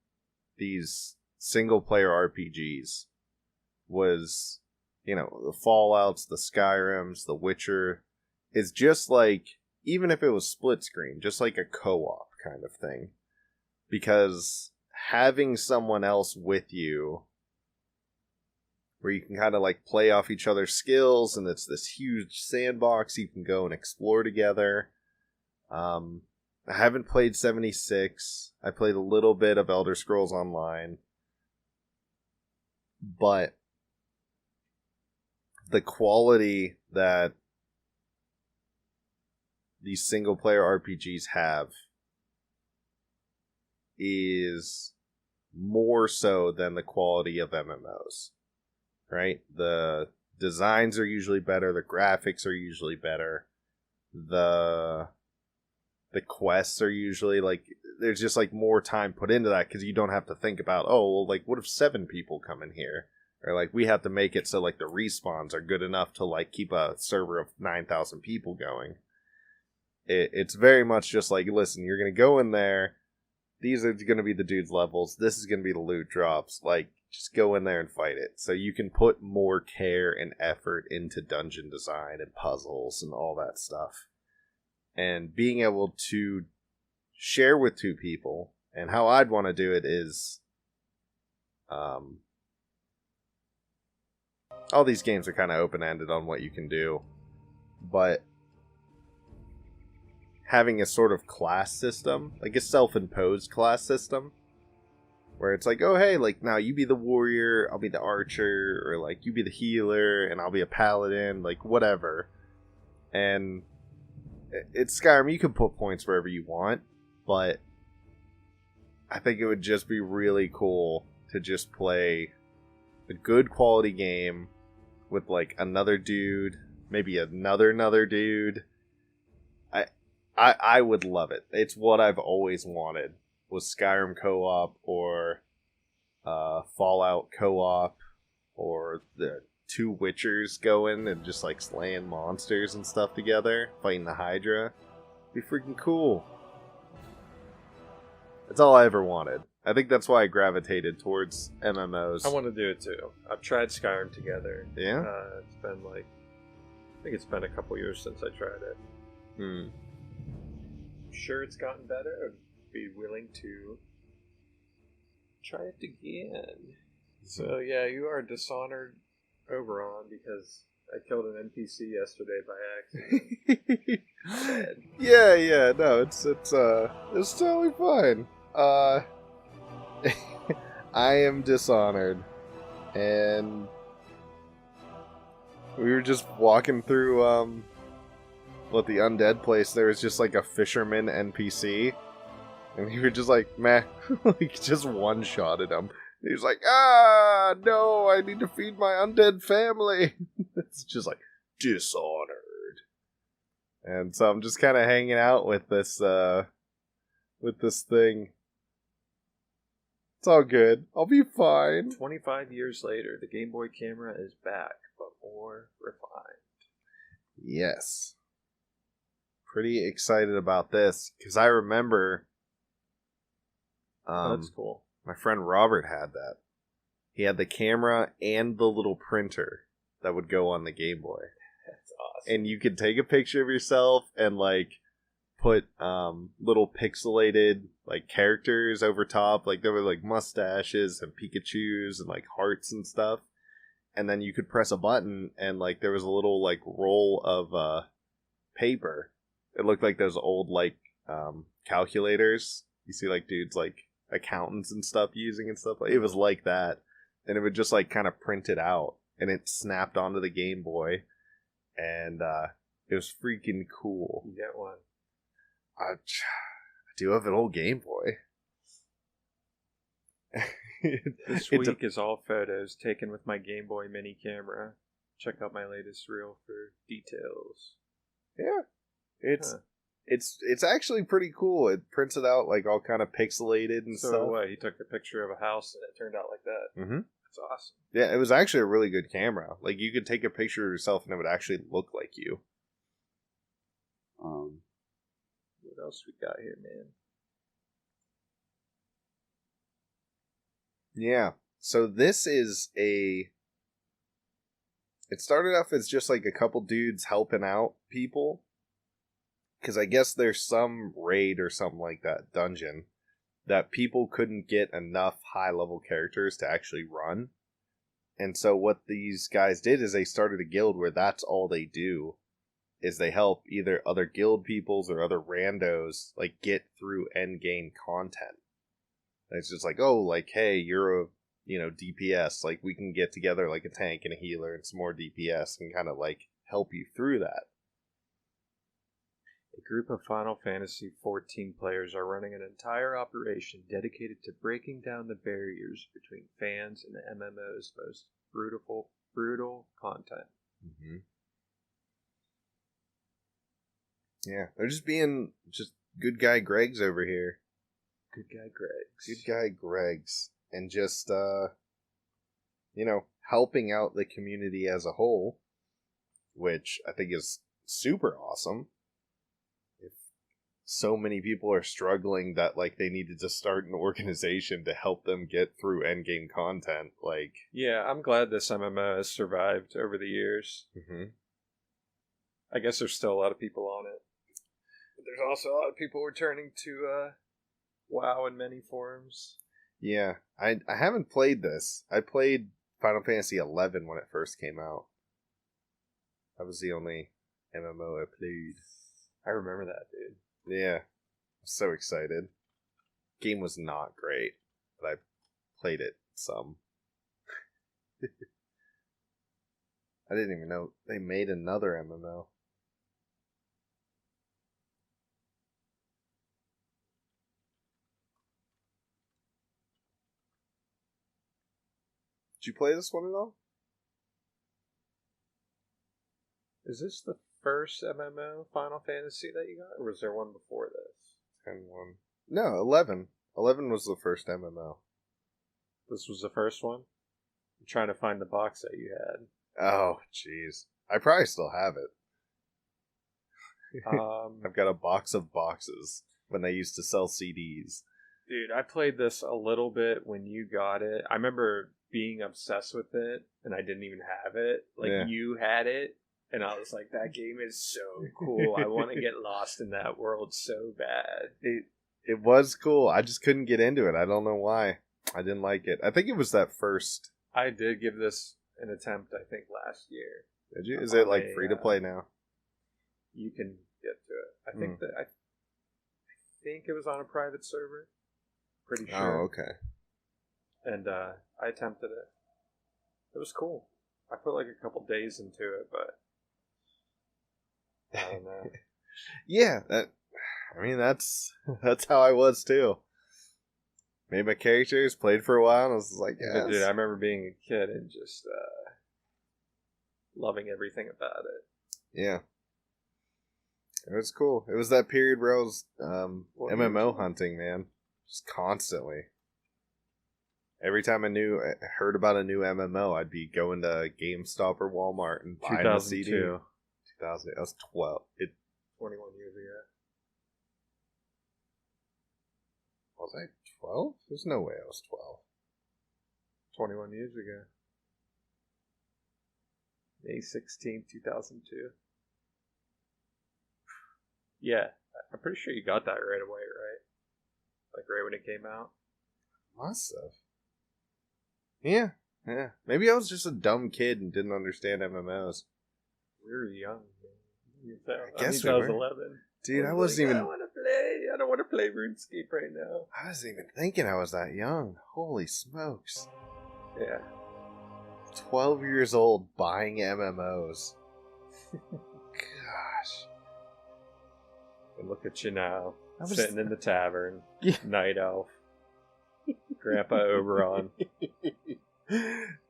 these single player RPGs was, you know, the Fallouts, the Skyrims, the Witcher, is just like, even if it was split screen, just like a co-op kind of thing. Because having someone else with you where you can kind of like play off each other's skills, and it's this huge sandbox you can go and explore together. I haven't played 76. I played a little bit of Elder Scrolls Online. But the quality that these single player RPGs have is more so than the quality of MMOs, right? The designs are usually better, the graphics are usually better, the quests are usually like, there's just like more time put into that because you don't have to think about, oh, well, like what if 7 people come in here, or like we have to make it so like the respawns are good enough to like keep a server of 9,000 people going. It's very much just like, listen, you're gonna go in there, these are going to be the dude's levels, this is going to be the loot drops, like, just go in there and fight it. So you can put more care and effort into dungeon design and puzzles and all that stuff. And being able to share with 2 people, and how I'd want to do it is, all these games are kind of open-ended on what you can do, but having a sort of class system, like a self-imposed class system, where it's like, oh hey, like now you be the warrior, I'll be the archer, or like you be the healer and I'll be a paladin, like whatever. And it's Skyrim, you can put points wherever you want, but I think it would just be really cool to just play a good quality game with like another dude, maybe another dude. I would love it. It's what I've always wanted, was Skyrim co-op, or Fallout co-op, or the 2 Witchers going and just like slaying monsters and stuff together, fighting the Hydra. It'd be freaking cool. That's all I ever wanted. I think that's why I gravitated towards MMOs. I want to do it too. I've tried Skyrim together. Yeah? It's been like, I think it's been a couple years since I tried it. I'm sure it's gotten better. I'd be willing to try it again. So yeah, you are Dishonored Oberon because I killed an NPC yesterday by accident. Yeah, no, it's totally fine. I am Dishonored, and we were just walking through the undead place. There was just like a fisherman NPC, and we were just like, meh, like just one-shotted him. He was like, no, I need to feed my undead family. It's just like, Dishonored. And so I'm just kind of hanging out with this thing. It's all good. I'll be fine. 25 years later, the Game Boy camera is back, but more refined. Yes. Pretty excited about this, because I remember... that's cool. My friend Robert had that. He had the camera and the little printer that would go on the Game Boy. That's awesome. And you could take a picture of yourself and like put little pixelated like characters over top. Like there were like mustaches and Pikachus and like hearts and stuff. And then you could press a button and like there was a little like roll of paper. It looked like those old like calculators. You see like dudes like accountants and stuff using and stuff. It was like that, and it would just like kind of print it out, and it snapped onto the Game Boy, and it was freaking cool. You get one. I do have an old Game Boy. This week is all photos taken with my Game Boy mini camera. Check out my latest reel for details. Yeah, It's actually pretty cool. It prints it out like all kind of pixelated and stuff. So what? He took a picture of a house and it turned out like that. Mm-hmm. That's awesome. Yeah, it was actually a really good camera. Like you could take a picture of yourself and it would actually look like you. What else we got here, man? Yeah. So this is it started off as just like a couple dudes helping out people. Because I guess there's some raid or something like that, dungeon, that people couldn't get enough high-level characters to actually run. And so what these guys did is they started a guild where that's all they do, is they help either other guild peoples or other randos, like, get through endgame content. And it's just like, oh, like, hey, you're a, DPS, like, we can get together, like, a tank and a healer and some more DPS and kind of, like, help you through that. A group of Final Fantasy XIV players are running an entire operation dedicated to breaking down the barriers between fans and the MMO's most brutal content. Mm-hmm. Yeah, they're just being good guy Gregs over here. Good guy Gregs. Good guy Gregs. And just, helping out the community as a whole, which I think is super awesome. So many people are struggling that like they needed to start an organization to help them get through endgame content. Like, yeah, I'm glad this MMO has survived over the years. Mm-hmm. I guess there's still a lot of people on it, but there's also a lot of people returning to WoW in many forms. Yeah, I haven't played this. I played Final Fantasy XI when it first came out. That was the only MMO I played. I remember that, dude. Yeah, I'm so excited. Game was not great, but I played it some. I didn't even know they made another MMO. Did you play this one at all? Is this the first MMO Final Fantasy that you got, or was there one before this? 10-1. No, 11. 11 was the first MMO. This was the first one? I'm trying to find the box that you had. Oh, jeez. I probably still have it. I've got a box of boxes when they used to sell CDs. Dude, I played this a little bit when you got it. I remember being obsessed with it, and I didn't even have it. Like, Yeah. you had it, and I was like, that game is so cool. I want to get lost in that world so bad. It was cool. I just couldn't get into it. I don't know why. I didn't like it. I think it was that first. I did give this an attempt, I think, last year. Did you? Is it like free to play now? You can get to it. I think that I think it was on a private server. Pretty sure. Oh, okay. And I attempted it. It was cool. I put like a couple days into it, but I don't know. Yeah, that's how I was too. Made my characters, played for a while, and I was like, yeah. Dude, I remember being a kid and just loving everything about it. Yeah. It was cool. It was that period where I was MMO hunting, man. Just constantly. Every time I heard about a new MMO, I'd be going to GameStop or Walmart and buying the CD. 2000. I was 12. 21 years ago. Was I 12? There's no way I was 12. 21 years ago. May 16th, 2002. Yeah, I'm pretty sure you got that right away, right? Like right when it came out? Must have. Yeah. Maybe I was just a dumb kid and didn't understand MMOs. We were young. I guess I was 11. Dude, I wasn't even... I want to play. I don't want to play RuneScape right now. I wasn't even thinking I was that young. Holy smokes. Yeah. 12 years old buying MMOs. Gosh. And look at you now. Sitting in the tavern. Night elf. Grandpa Oberon.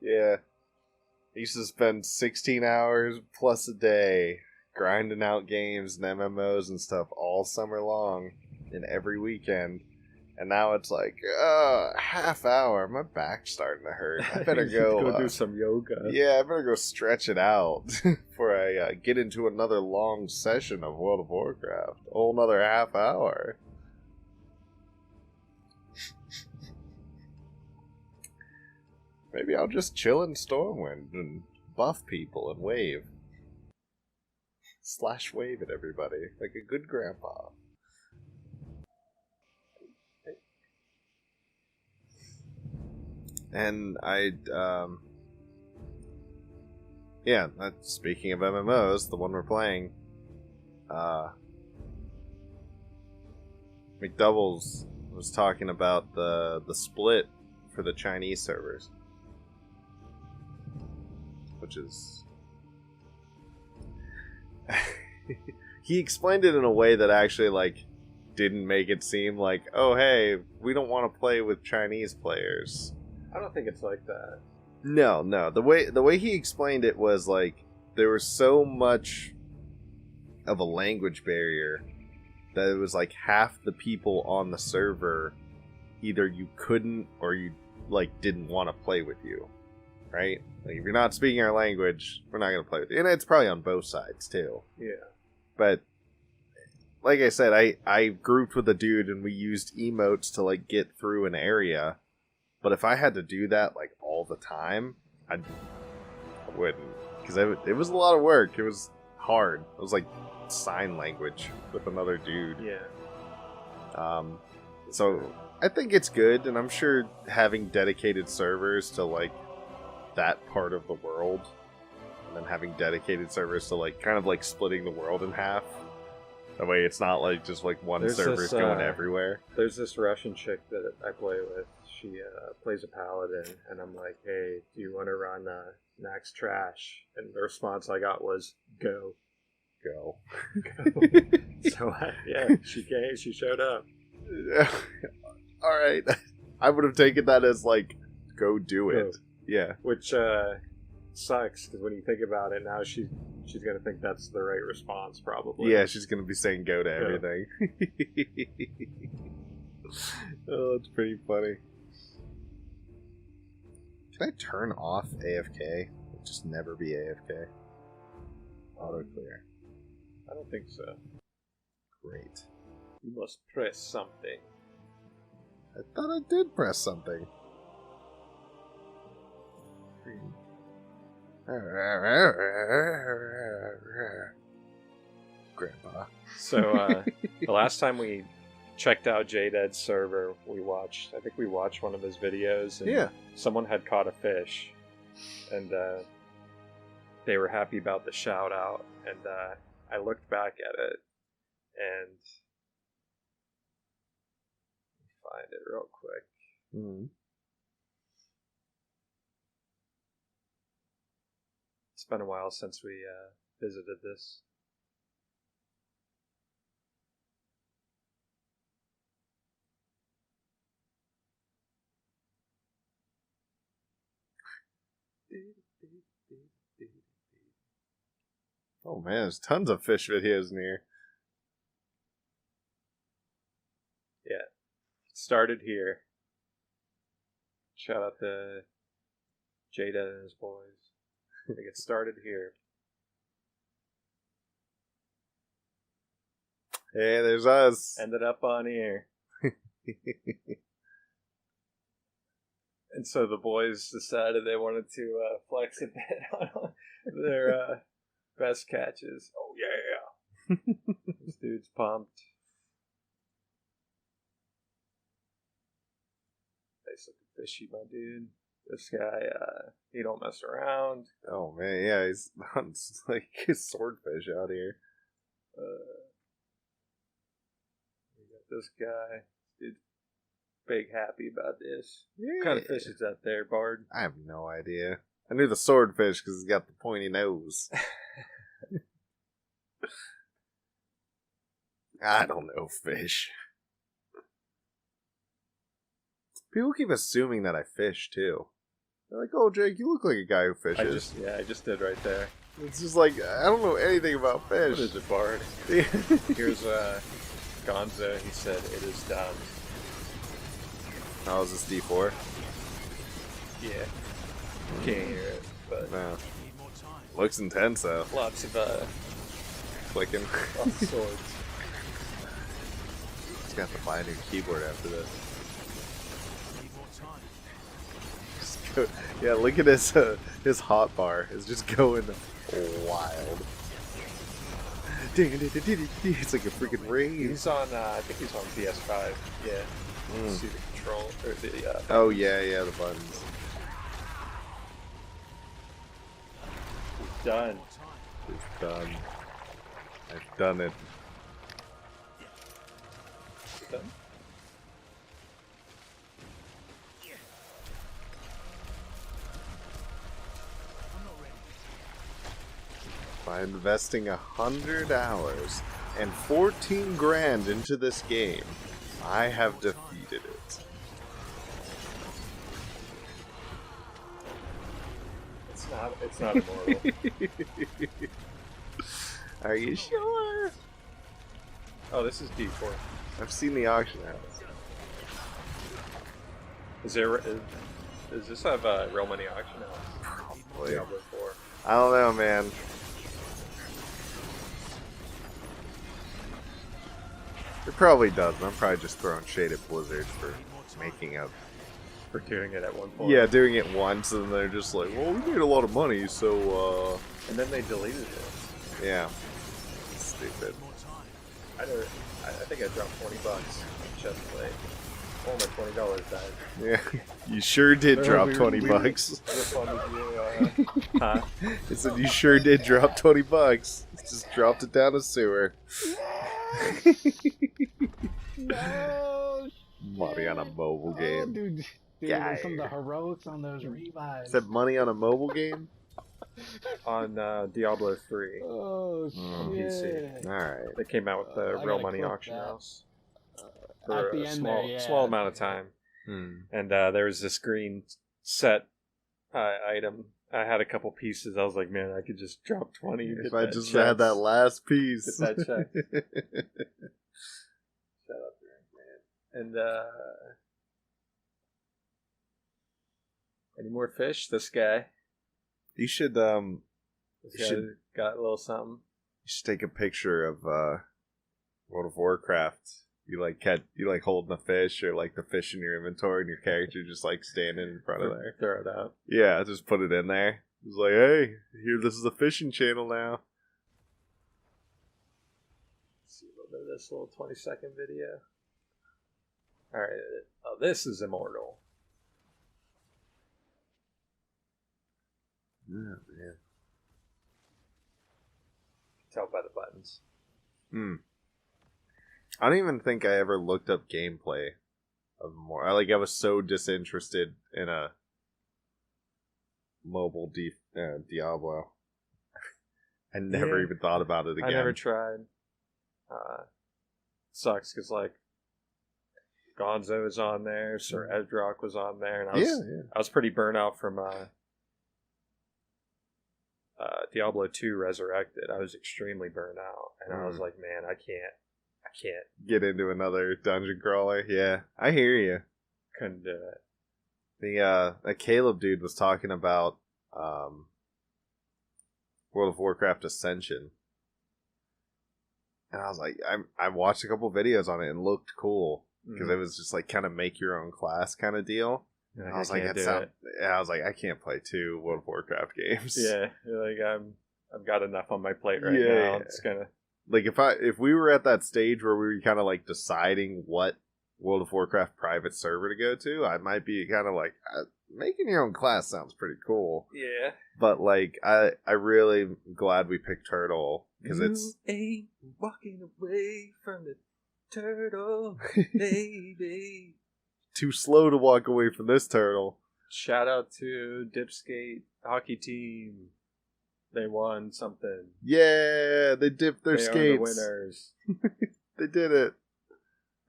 Yeah. I used to spend 16 hours plus a day grinding out games and MMOs and stuff all summer long and every weekend. And now it's like, half hour. My back's starting to hurt. I better go do some yoga. Yeah, I better go stretch it out before I get into another long session of World of Warcraft. A whole another half hour. Maybe I'll just chill in Stormwind and buff people and wave. Slash wave at everybody like a good grandpa. And speaking of MMOs, the one we're playing, McDoubles was talking about the split for the Chinese servers, which is he explained it in a way that actually like didn't make it seem like, oh hey, we don't want to play with Chinese players. I don't think it's like that. No. The way he explained it was like there was so much of a language barrier that it was like half the people on the server either you couldn't or you like didn't want to play with you, right? Like if you're not speaking our language, we're not gonna play with you, and it's probably on both sides too. Yeah. But like I said, I grouped with a dude and we used emotes to like get through an area. But if I had to do that like all the time, I wouldn't, because it was a lot of work. It was hard. It was like sign language with another dude. Yeah. So I think it's good, and I'm sure having dedicated servers to like that part of the world, and then having dedicated servers to like kind of like splitting the world in half. That way, it's not like just like one server's going everywhere. There's this Russian chick that I play with. She plays a paladin, and I'm like, "Hey, do you want to run Max Trash?" And the response I got was, "Go." So she came. She showed up. All right, I would have taken that as like, "Go do it." Yeah, which sucks because when you think about it, now she's gonna think that's the right response, probably. Yeah, she's gonna be saying "go" to everything. Oh, it's pretty funny. Can I turn off AFK? Just never be AFK. Auto clear. I don't think so. Great. You must press something. I thought I did press something. Grandpa. So the last time we checked out J-Dead's server, I think we watched one of his videos, and Yeah. someone had caught a fish, and they were happy about the shout out, and I looked back at it, and let me find it real quick. Mm-hmm. It's been a while since we visited this. Oh man, there's tons of fish videos in here. Yeah, it started here. Shout out to Jada and his boys. I think it started here. Hey, there's us. Ended up on here. And so the boys decided they wanted to flex a bit on their best catches. Oh, yeah. This dude's pumped. Nice looking fishy, my dude. This guy, he don't mess around. Oh man, yeah, he's on like swordfish out here. We got this guy. Dude's big happy about this. Yeah. What kind of fish is that there, Bard? I have no idea. I knew the swordfish because he's got the pointy nose. I don't know fish. People keep assuming that I fish too. They're like, "Oh, Jake, you look like a guy who fishes." I just did right there. It's just like I don't know anything about fish. What is it, Bard? Here's Gonzo. He said it is done. How is this D4? Yeah, can't hear it, but No. Looks intense though. lots of Clicking. lots of swords. He's got to buy a new keyboard after this. Yeah, look at his hotbar. It's just going wild. It's like a freaking rave. He's on. I think he's on PS5. Yeah. See the control or the. Oh yeah, the buttons. Done. It's done. I've done it. Done. By investing 100 hours and 14 grand into this game, I have defeated it. It's not immortal. Are you sure? Oh, this is D4. I've seen the auction house. Does this have a real money auction house? Probably. Diablo 4. I don't know, man. It probably doesn't. I'm probably just throwing shade at Blizzard for making up. For doing it at one point. Yeah, doing it once, and they're just like, well, we made a lot of money, so, And then they deleted it. yeah. Stupid. I think I dropped $20 on chest plate. Oh, my $20 died. Yeah, you sure did drop 20 bucks. Huh? It said you sure did drop 20 bucks. Just dropped it down a sewer. No. Money on a mobile game. Dude, Yeah. from the heroics on those revives. Said money on a mobile game? On Diablo 3. Oh shit! Alright. They came out with the I real gotta money click auction that. house At for the a end small there, yeah. small amount of time. And there was this green set item. I had a couple pieces. I was like, man, I could just drop 20. and If get I that just check. had that last piece. Get that check. Shut up, man. And any more fish? This guy. You should, This You guy should- got a little something. take a picture of World of Warcraft You like holding a fish or like the fish in your inventory and your character just like standing in front of there. Throw it out. Yeah, just put it in there. It's like, hey, here, this is a fishing channel now. Let's see a little bit of this little 20-second video. Alright. Oh, this is immortal. Oh, man. Tell by the buttons. I don't even think I ever looked up gameplay of more. I was so disinterested in a mobile Diablo. I never even thought about it again. I never tried. Sucks because like Gonzo was on there, Sir Edrock was on there, and I was pretty burnt out from Diablo 2 Resurrected. I was extremely burnt out, and I was like, man, I can't get into another dungeon crawler. Yeah, I hear you. Couldn't do it. The Caleb dude was talking about World of Warcraft Ascension, and I was like, I watched a couple videos on it and it looked cool because it was just like kind of make your own class kind of deal. Like, I was like, I was like, I can't play 2 World of Warcraft games. Yeah, like I've got enough on my plate right now. It's gonna. Like if we were at that stage where we were kind of like deciding what World of Warcraft private server to go to, I might be kind of like making your own class sounds pretty cool. Yeah. But like I really glad we picked Turtle because it's ain't walking away from the turtle, baby. Too slow to walk away from this turtle. Shout out to Dipskate hockey team. They won something. Yeah, they dipped their skates. They are the winners. They did it.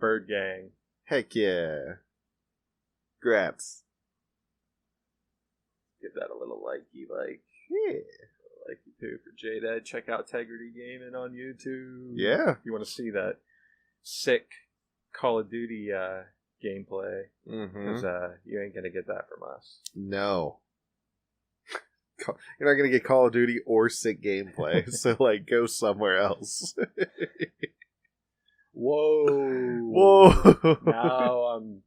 Bird Gang. Heck yeah. Grats. Give that a little likey, like. Yeah. Likey poo for J-Dad. Check out Tegrity Gaming on YouTube. Yeah. If you want to see that sick Call of Duty gameplay. Because you ain't going to get that from us. No. You're not going to get Call of Duty or sick gameplay. So, like, go somewhere else. Whoa. Now I'm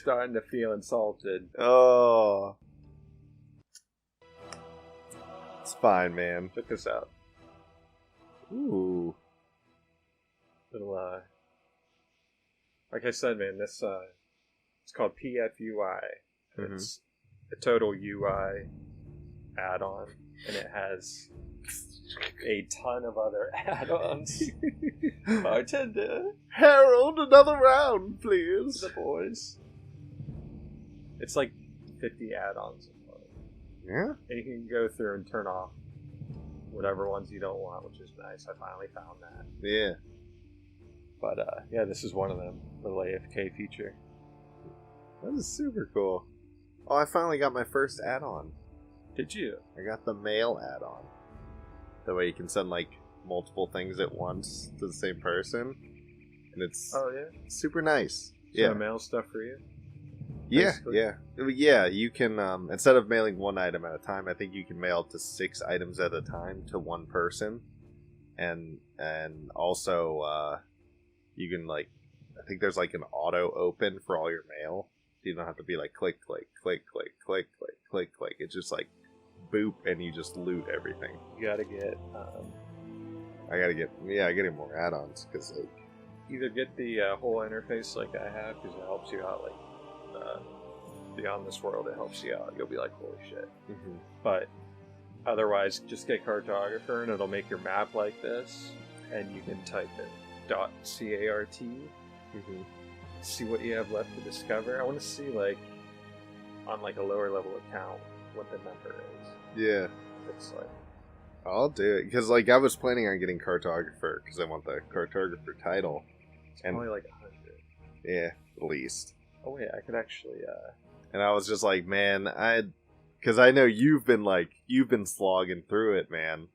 starting to feel insulted. Oh. It's fine, man. Check this out. Ooh. Little, like I said, man, this, it's called PFUI. It's a total UI add-on, and it has a ton of other add-ons. Bartender, Harold, another round, please. the boys. It's like 50 add-ons. Yeah. And you can go through and turn off whatever ones you don't want, which is nice. I finally found that. Yeah. But yeah, this is one of them. The AFK feature. That is super cool. Oh, I finally got my first add-on. Did you? I got the mail add-on. That way you can send like multiple things at once to the same person. And it's super nice. So mail stuff for you? Yeah, basically? yeah. Yeah, you can, instead of mailing one item at a time, I think you can mail up to 6 items at a time to one person. And also, you can, like, I think there's, like, an auto-open for all your mail. You don't have to be, like, click, click, click, click, click, click, click, click. It's just, like, boop, and you just loot everything. You gotta get, I gotta get more add-ons, because, like... Either get the whole interface like I have, because it helps you out, like, beyond this world, it helps you out. You'll be like, holy shit. Mm-hmm. But otherwise, just get Cartographer, and it'll make your map like this, and you can type in .cart, see what you have left to discover. I want to see, like, on, like, a lower level account, what the number is. Yeah. It's like... I'll do it, because, like, I was planning on getting Cartographer, because I want the Cartographer title. It's only like 100. Yeah, at least. Oh wait, I could actually, And I was just like, man, because I know you've been slogging through it, man.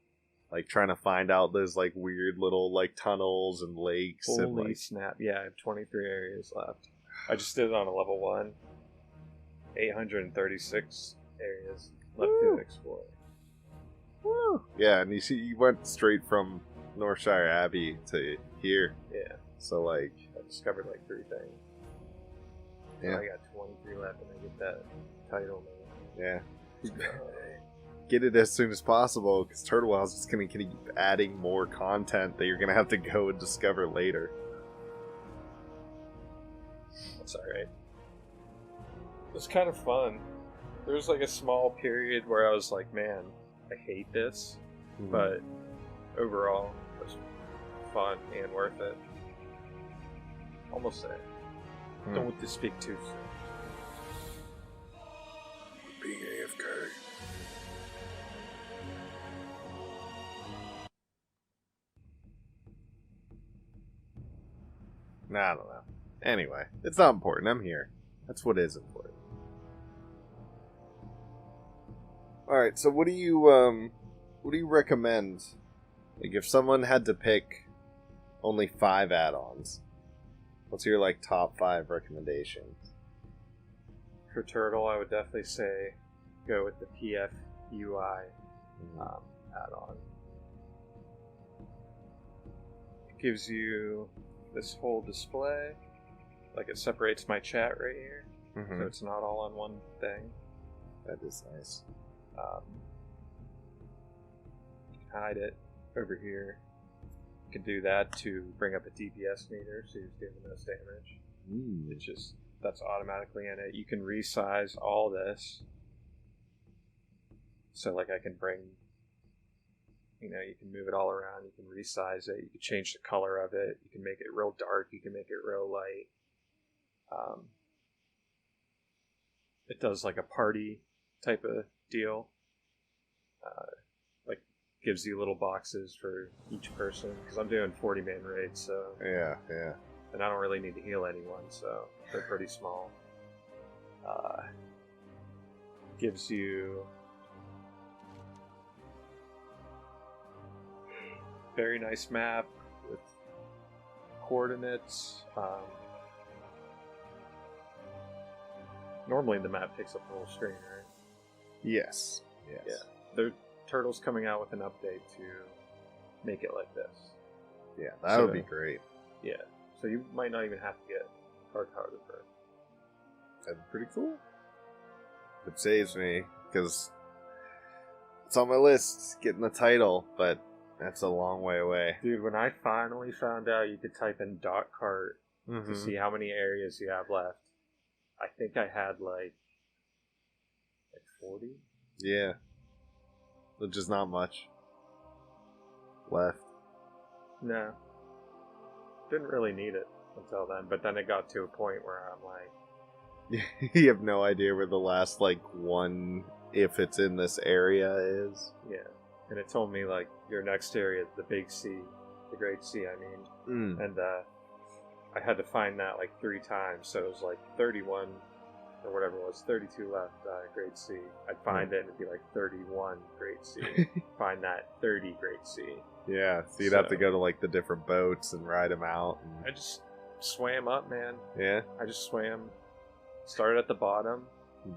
Like, trying to find out those, like, weird little, like, tunnels and lakes. Holy and, like... snap. Yeah, I have 23 areas left. I just did it on a level 1. 836 areas left to explore. Woo. Yeah, and you went straight from Northshire Abbey to here. Yeah. So, like... discovered like 3 things. So Yeah. I got 23 left and I get that title, man. Yeah. Get it as soon as possible, because Turtle Wow is just going to keep adding more content that you're going to have to go and discover later. That's alright. It was kind of fun. There was like a small period where I was like, man, I hate this. But overall, it was fun and worth it. Almost there. Don't want to speak too soon. Being AFK. Nah, I don't know. Anyway, it's not important. I'm here. That's what is important. Alright, so what do you recommend? Like, if someone had to pick only 5 add-ons, what's your, like, top 5 recommendations? For Turtle, I would definitely say go with the PF UI add-on. It gives you this whole display. Like, it separates my chat right here. Mm-hmm. So it's not all on one thing. That is nice. You can hide it over here. You can do that to bring up a DPS meter, so you're doing the most damage. It's just, that's automatically in it. You can resize all this. So, like, I can bring, you can move it all around. You can resize it. You can change the color of it. You can make it real dark. You can make it real light. It does, like, a party type of deal. Like, gives you little boxes for each person, because I'm doing 40-man raids, so Yeah. and I don't really need to heal anyone, so they're pretty small. Gives you very nice map with coordinates. Normally the map takes up the whole screen, right? Yes. Yeah. The Turtle's coming out with an update to make it like this. Yeah, that would be great. Yeah. So you might not even have to get card photographer. That'd be pretty cool. It saves me, because it's on my list, getting the title, but that's a long way away. Dude, when I finally found out you could type in .cart to see how many areas you have left, I think I had like 40? Yeah. Which is not much left. No. Didn't really need it until then, but then it got to a point where I'm like... You have no idea where the last, like, one, if it's in this area, is. Yeah. And it told me, like, your next area, the Big C, the Great C, I mean. And I had to find that, like, 3 times, so it was, like, 31, or whatever it was, 32 left, Great C. I'd find it, and it'd be, like, 31 Great C. Find that 30 Great C. Yeah, so you'd have to go to, like, the different boats and ride them out. And... I just swam up, man. Yeah? I just swam, started at the bottom,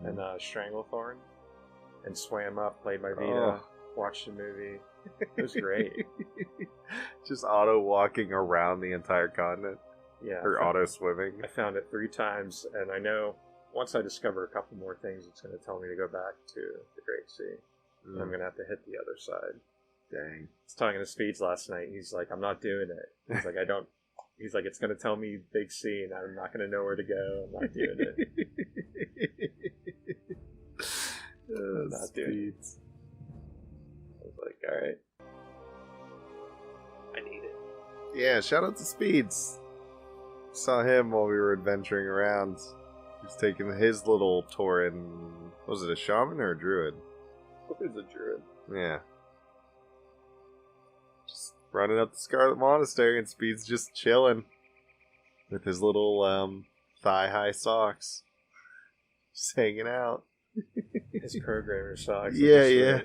and Stranglethorn, and swam up, played my Vita, watched the movie. It was great. Just auto walking around the entire continent. Yeah. Or auto swimming. I found it 3 times, and I know once I discover a couple more things, it's going to tell me to go back to the Great Sea. And I'm going to have to hit the other side. Dang. I was talking to Speeds last night, and he's like, I'm not doing it. He's like, he's like, it's going to tell me Big C, and I'm not going to know where to go. I'm not doing it. I'm not doing it. I was like, alright. I need it. Yeah, shout out to Speeds. Saw him while we were adventuring around. He was taking his little tour in... Was it a shaman or a druid? It was a druid. Yeah. Just running up the Scarlet Monastery, and Speed's just chilling with his little thigh-high socks. Just hanging out. His programmer socks. Yeah.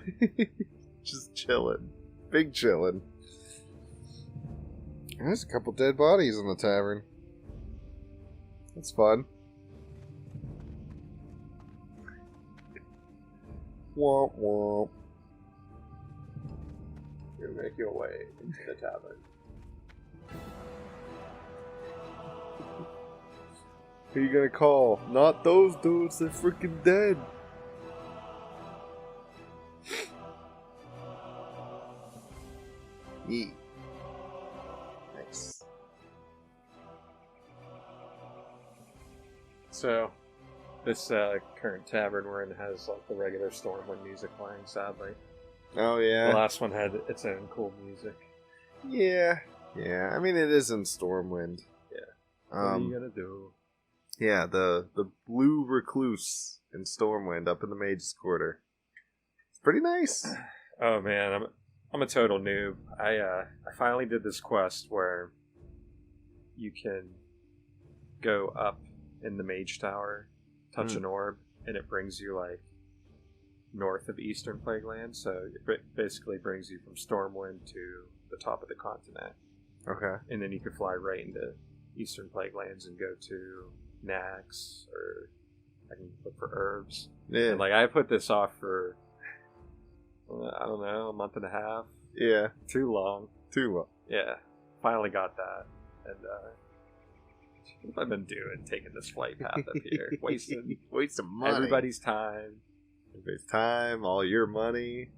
Just chilling. Big chilling. There's a couple dead bodies in the tavern. That's fun. Womp womp. You make your way into the tavern. Who you gonna call? Not those dudes, they're freaking dead. Yee. Nice. So, this current tavern we're in has like the regular Stormwind music playing, sadly. Oh, The yeah. last one had its own cool music. Yeah. Yeah, I mean, it is in Stormwind. Yeah. What are you gonna do? Yeah, the Blue Recluse in Stormwind up in the Mage's Quarter. It's pretty nice. Oh man, I'm a total noob. I finally did this quest where you can go up in the Mage Tower, touch an orb, and it brings you like north of Eastern Plagueland. So it basically brings you from Stormwind to the top of the continent, Okay. and then you could fly right into Eastern Plaguelands and go to Nax, or I can look for herbs. Yeah. And like I put this off for I don't know, a month and a half. Yeah. Too long. Too well. Yeah. Finally got that. And what have I been doing taking this flight path up here? Wasting money. everybody's time. Everybody's time, all your money.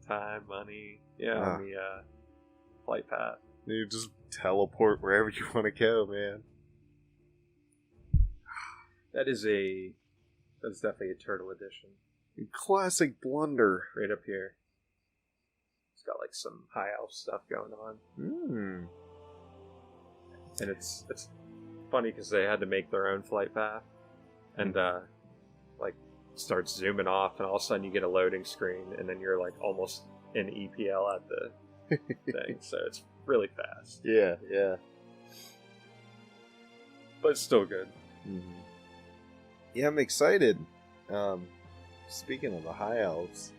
Time, money. Yeah, on the flight path. You just teleport wherever you want to go, man. That's definitely a turtle edition. Classic blunder. Right up here. It's got like some high elf stuff going on. And it's funny because they had to make their own flight path. And like starts zooming off, and all of a sudden you get a loading screen, and then you're like almost in EPL at the thing. So it's really fast. Yeah, yeah. But it's still good. Mm-hmm. Yeah, I'm excited. Speaking of the high elves,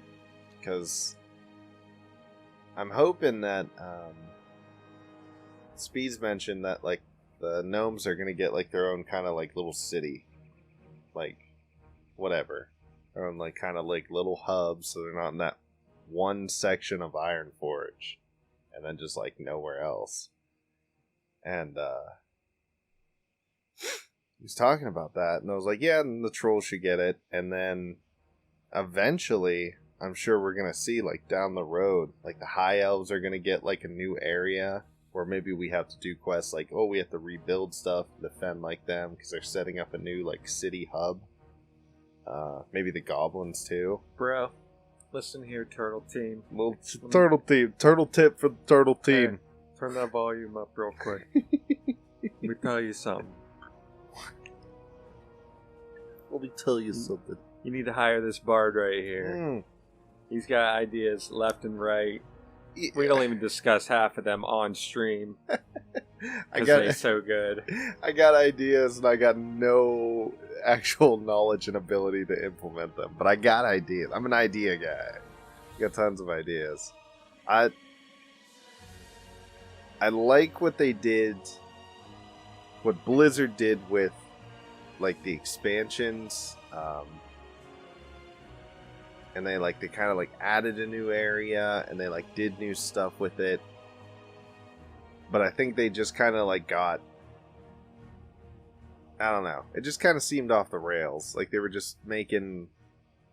because I'm hoping that Speeds mentioned that like the gnomes are gonna get like their own kind of like little city, like whatever, their own like kind of like little hubs, so they're not in that one section of Ironforge, and then just like nowhere else. And he was talking about that, and I was like, yeah, and the trolls should get it. And then eventually, I'm sure we're going to see, like, down the road, like, the high elves are going to get, like, a new area, or maybe we have to do quests like, oh, we have to rebuild stuff, defend like them, because they're setting up a new, like, city hub. Maybe the goblins, too. Bro, listen here, turtle team. Little turtle team. Turtle tip for the turtle team. Hey, turn that volume up real quick. Let me tell you something. Let me tell you something. You need to hire this bard right here. He's got ideas left and right. Yeah. We don't even discuss half of them on stream. Because they're so good. I got ideas and I got no actual knowledge and ability to implement them. But I got ideas. I'm an idea guy. I got tons of ideas. I like what they did, what Blizzard did with like the expansions, and they kind of added a new area, and they did new stuff with it. But I think they just kind of got, I don't know, it just kind of seemed off the rails. Like they were just making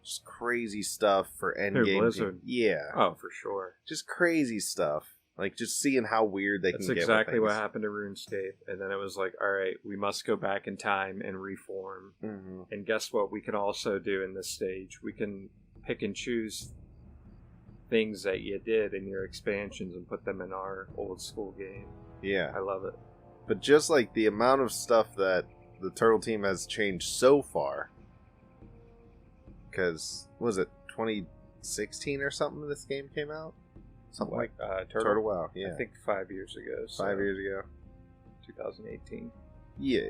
just crazy stuff for endgame. Blizzard. Yeah. Oh, for sure. Just crazy stuff. Like, just seeing how weird they can get. That's exactly what happened to RuneScape. And then it was like, alright, we must go back in time and reform. Mm-hmm. And guess what we can also do in this stage? We can pick and choose things that you did in your expansions and put them in our old school game. Yeah. I love it. But just like the amount of stuff that the Turtle team has changed so far. Because, what was it, 2016 or something this game came out? Something like Turtle WoW, yeah. I think 5 years ago. So 5 years ago. 2018. Yeah.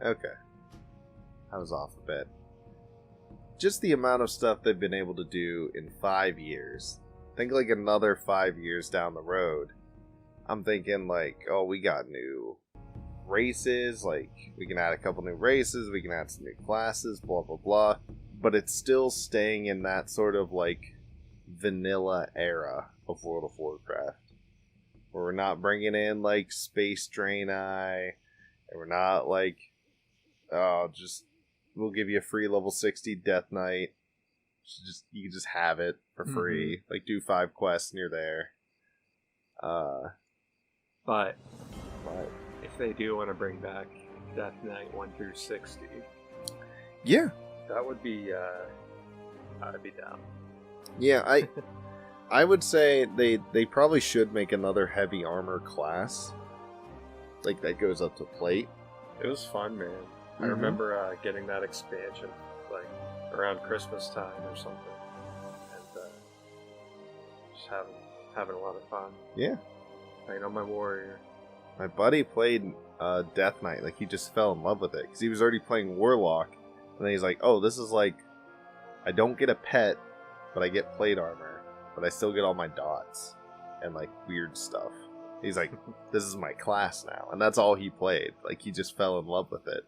Okay. I was off a bit. Just the amount of stuff they've been able to do in 5 years. Think another 5 years down the road. I'm thinking oh, we got new races. We can add a couple new races. We can add some new classes, blah, blah, blah. But it's still staying in that sort of vanilla era of World of Warcraft, where we're not bringing in Space Draenei, and we're not we'll give you a free level 60 Death Knight. You can just have it for free. Like, do 5 quests and you're there. But if they do want to bring back Death Knight 1 through 60, yeah, that would be I'd be down. Yeah, I would say they probably should make another heavy armor class, like that goes up to plate. It was fun, man. I remember getting that expansion like around Christmas time or something, and just having a lot of fun. Yeah, playing on my warrior. My buddy played Death Knight, like he just fell in love with it because he was already playing Warlock, and then he's like, "Oh, this is like, I don't get a pet, but I get plate armor, but I still get all my dots and like weird stuff." He's like, "This is my class now," and that's all he played. Like he just fell in love with it.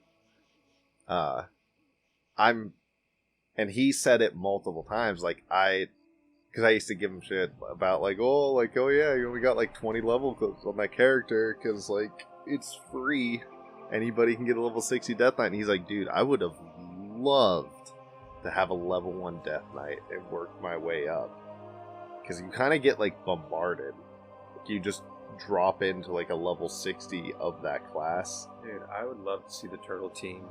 And he said it multiple times. Like because I used to give him shit about like, oh yeah, you only got like 20 level clips on that character because like it's free. Anybody can get a level 60 Death Knight. And he's like, dude, I would have loved to have a level 1 Death Knight and work my way up. Because you kind of get like bombarded. Like, you just drop into like a level 60 of that class. Dude, I would love to see the Turtle team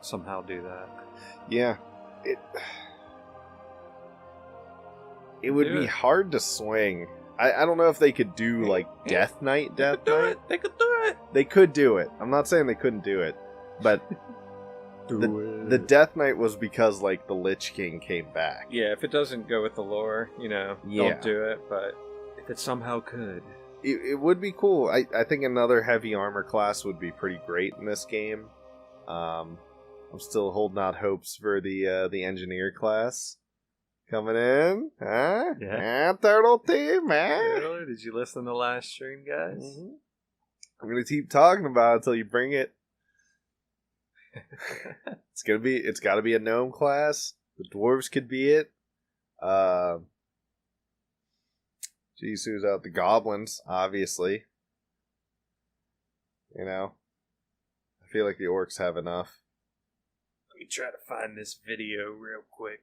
somehow do that. Yeah. It would be hard to swing. I don't know if they could do like Death Knight. They could do it. They could do it. I'm not saying they couldn't do it, but the Death Knight was because like the Lich King came back. Yeah, if it doesn't go with the lore, don't do it. But if it somehow could, it would be cool. I think another heavy armor class would be pretty great in this game. I'm still holding out hopes for the engineer class. Coming in, huh? Yeah. Turtle team, man. Taylor, did you listen to the last stream, guys? Mm-hmm. I'm gonna keep talking about it until you bring it. It's gotta be a gnome class. The dwarves could be it. Geez, who's out? The goblins, obviously. I feel like the orcs have enough. Let me try to find this video real quick.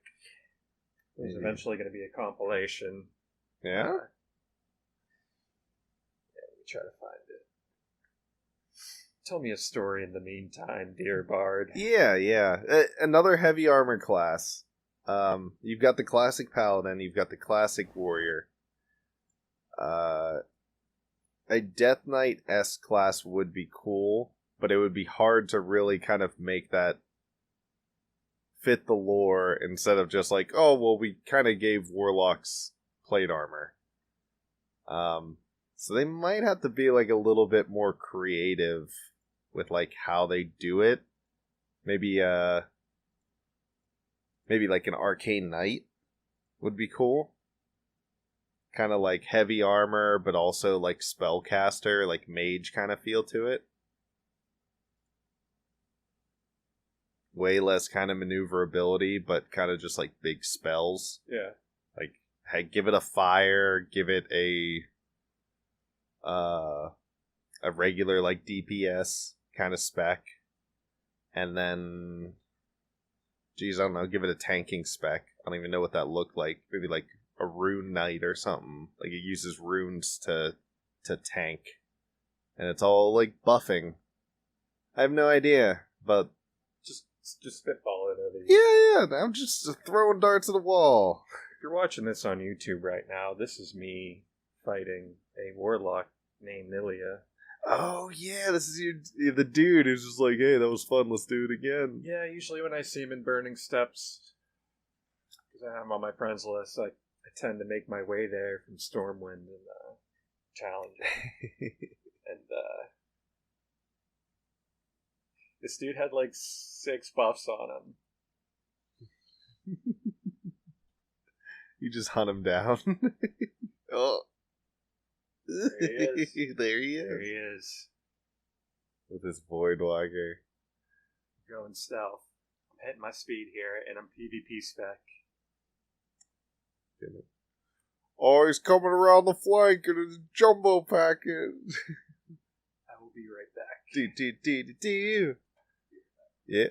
There's eventually going to be a compilation. Yeah? Let me try to find it. Tell me a story in the meantime, dear Bard. Yeah. Another heavy armor class. You've got the classic paladin, you've got the classic warrior. A Death Knight S class would be cool, but it would be hard to really kind of make that fit the lore instead of just like, oh, well, we kind of gave warlocks plate armor. So they might have to be like a little bit more creative with like how they do it. Maybe like an arcane knight would be cool. Kind of like heavy armor, but also like spellcaster, like mage kind of feel to it. Way less kind of maneuverability, but kind of just like big spells. Yeah. Like, hey, give it a fire, give it a regular like DPS kind of spec, and then, geez, I don't know, give it a tanking spec. I don't even know what that looked like. Maybe like a rune knight or something. Like it uses runes to tank, and it's all like buffing. I have no idea, but just spitball it over. Yeah, I'm just throwing darts at the wall. If you're watching this on YouTube right now, this is me fighting a warlock named Nilia. Oh yeah, this is the dude who's just like, hey, that was fun, let's do it again. Yeah, usually when I see him in Burning Steps, because I have him on my friends list, I tend to make my way there from Stormwind and challenge him. And this dude had like 6 buffs on him. You just hunt him down. Oh. There he is. There he is. There he is. With his Voidwalker. Going stealth. I'm hitting my speed here, and I'm PvP spec. Oh, he's coming around the flank in his jumbo package. I will be right back. Do. Yeah.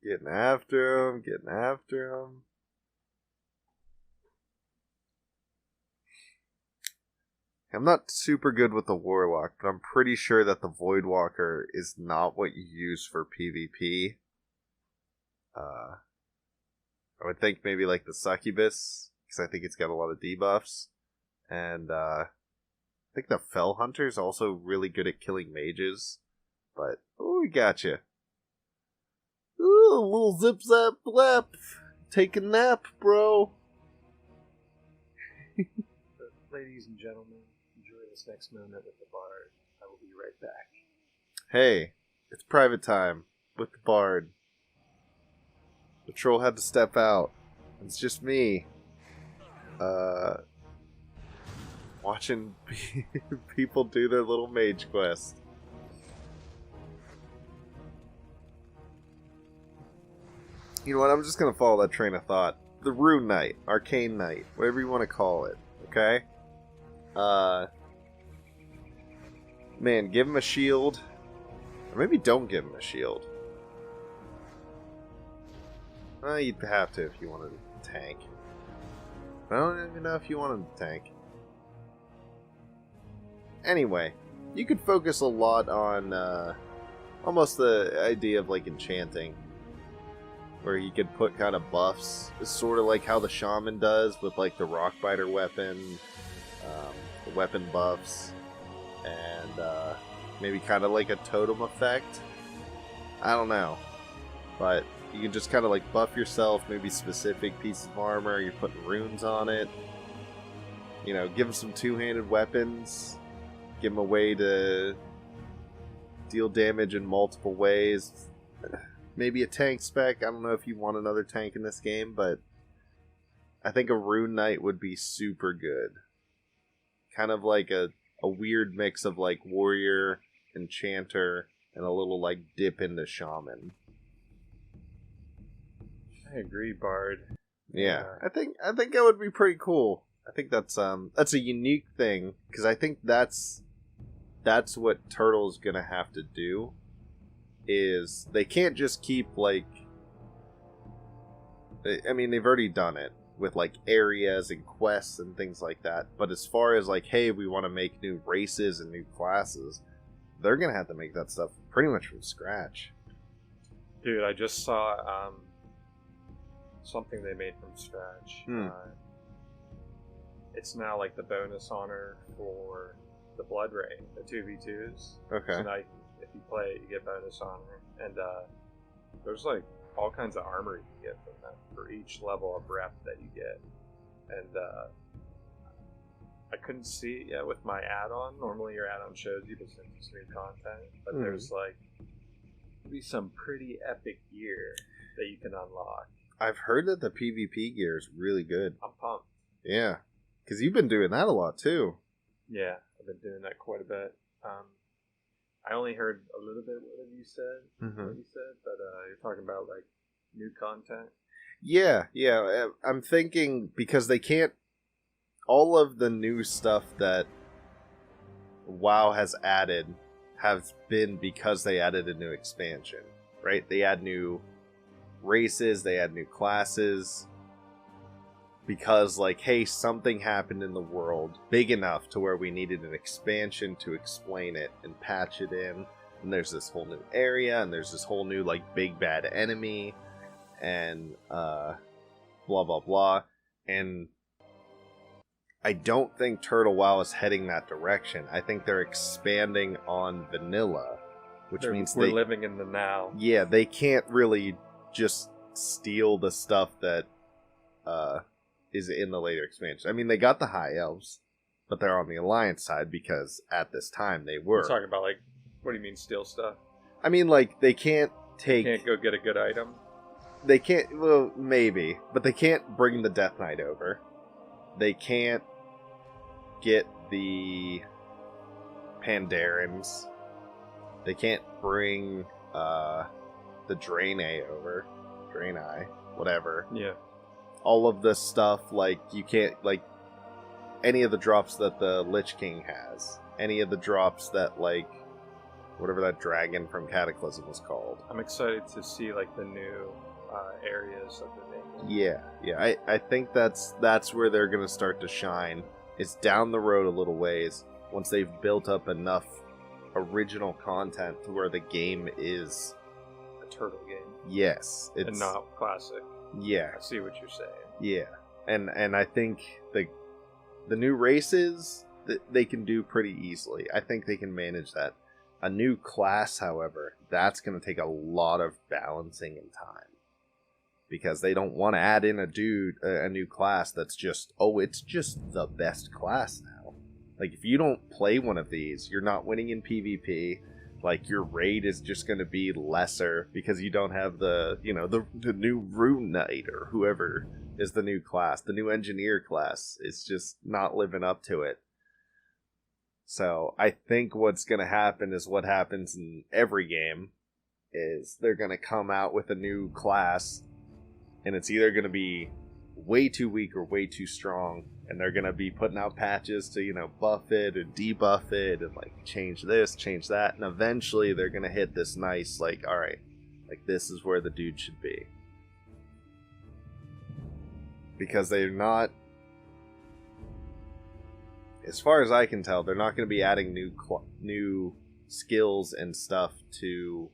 Getting after him, getting after him. I'm not super good with the Warlock, but I'm pretty sure that the Voidwalker is not what you use for PvP. I would think maybe like the Succubus, because I think it's got a lot of debuffs. And I think the Fell Hunter is also really good at killing mages. But, oh, we got you. Ooh, a little zip zap blap. Take a nap, bro. Ladies and gentlemen, enjoy this next moment with the Bard. I will be right back. Hey, it's private time with the Bard. The troll had to step out. It's just me. Watching people do their little mage quest. You know what? I'm just gonna follow that train of thought. The Rune Knight, Arcane Knight, whatever you want to call it. Okay? Man, give him a shield. Or maybe don't give him a shield. You'd have to if you wanted to tank. I don't even know if you wanted to tank. Anyway, you could focus a lot on almost the idea of like enchanting. Where you could put kind of buffs. It's sort of like how the Shaman does with like the Rockbiter weapon, the weapon buffs, and maybe kind of like a totem effect. I don't know. But you can just kind of like buff yourself, maybe specific pieces of armor, you're putting runes on it. You know, give them some two-handed weapons. Give them a way to deal damage in multiple ways. Maybe a tank spec. I don't know if you want another tank in this game, but I think a Rune Knight would be super good. Kind of like a weird mix of like warrior, enchanter, and a little like dip into shaman. I agree, Bard. Yeah, I think that would be pretty cool. I think that's a unique thing because I think that's what Turtle's gonna have to do. Is they can't just keep like, I mean, they've already done it with like areas and quests and things like that. But as far as like, hey, we want to make new races and new classes, they're gonna have to make that stuff pretty much from scratch. Dude, I just saw something they made from scratch. It's now like the bonus honor for the Blood Rain, the 2v2s. Okay. So now if you play it, you get bonus honor. And there's like all kinds of armor you can get from that for each level of rep that you get. And I couldn't see it yet with my add-on. Normally your add-on shows you this new content. But there's like be some pretty epic gear that you can unlock. I've heard that the PvP gear is really good. I'm pumped. Yeah, because you've been doing that a lot too. Yeah, I've been doing that quite a bit. I only heard a little bit what you said, but you're talking about like new content. Yeah. I'm thinking because they can't. All of the new stuff that WoW has added have been because they added a new expansion, right? They add new races, they add new classes. Because, like, hey, something happened in the world big enough to where we needed an expansion to explain it and patch it in. And there's this whole new area, and there's this whole new, like, big bad enemy, and, blah, blah, blah. And I don't think Turtle WoW is heading that direction. I think they're expanding on vanilla, which means we're living in the now. Yeah, they can't really just steal the stuff that, is in the later expansion. I mean, they got the High Elves, but they're on the Alliance side because at this time they were. You're talking about, like, what do you mean steal stuff? I mean, like, they can't take... Can't go get a good item? They can't... Well, maybe. But they can't bring the Death Knight over. They can't get the Pandarans. They can't bring the Draenei over. Draenei. Whatever. Yeah. All of this stuff, like, you can't, like, any of the drops that the Lich King has, any of the drops that, like whatever that dragon from Cataclysm was called. I'm excited to see like the new areas that they're making. Yeah. I think that's where they're gonna start to shine. It's down the road a little ways once they've built up enough original content to where the game is A turtle game. yes, it's And not classic. yeah, I see what you're saying. yeah, and I think the new races they can do pretty easily. I think they can manage that. A new class, however, that's going to take a lot of balancing and time. Because they don't want to add in a new class that's just, it's just the best class now. Like, if you don't play one of these, you're not winning in PvP. Like, your raid is just going to be lesser because you don't have the new Rune Knight or whoever is the new class. The new Engineer class is just not living up to it. So, I think what's going to happen is what happens in every game, is they're going to come out with a new class, and it's either going to be way too weak or way too strong, and they're going to be putting out patches to, buff it or debuff it, and, like, change this, change that, and eventually they're going to hit this nice, like, alright, like, this is where the dude should be. Because they're not, as far as I can tell, they're not going to be adding new skills and stuff to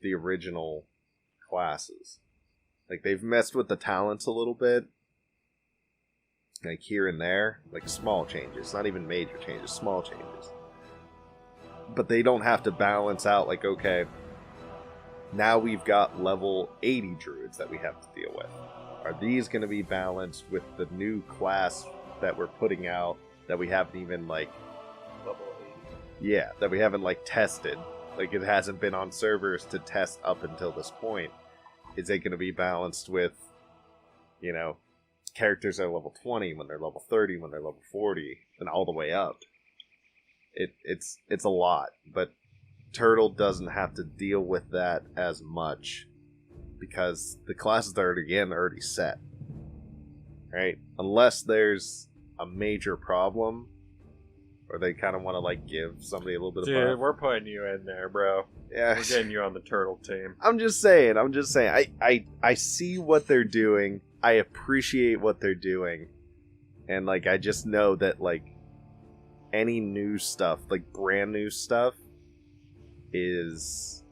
the original classes. Like, they've messed with the talents a little bit, like here and there, like small changes, not even major changes, small changes. But they don't have to balance out, like, okay, now we've got level 80 druids that we have to deal with. Are these going to be balanced with the new class that we're putting out that we haven't even, like... Level 80. Yeah, that we haven't, like, tested. Like, it hasn't been on servers to test up until this point. Is it going to be balanced with, characters at level 20 when they're level 30, when they're level 40, and all the way up? It's a lot, but Turtle doesn't have to deal with that as much because the classes that are already set, right? Unless there's a major problem, or they kind of want to, like, give somebody a little bit of buff. Dude, we're putting you in there, bro. Yeah, We're getting you on the turtle team. I'm just saying. I see what they're doing. I appreciate what they're doing, and, like, I just know that, like, any new stuff, like brand new stuff, it's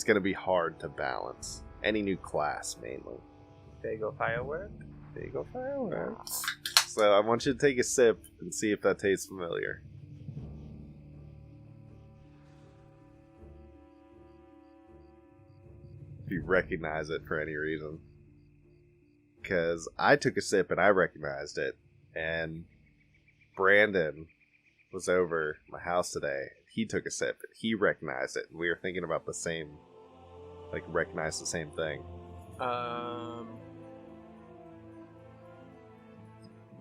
gonna be hard to balance. Any new class, mainly. There you go, firework. There you go, fireworks. So I want you to take a sip and see if that tastes familiar. If you recognize it for any reason. Because I took a sip and I recognized it. And Brandon was over my house today. He took a sip and he recognized it. And we were thinking about the same, like, recognize the same thing.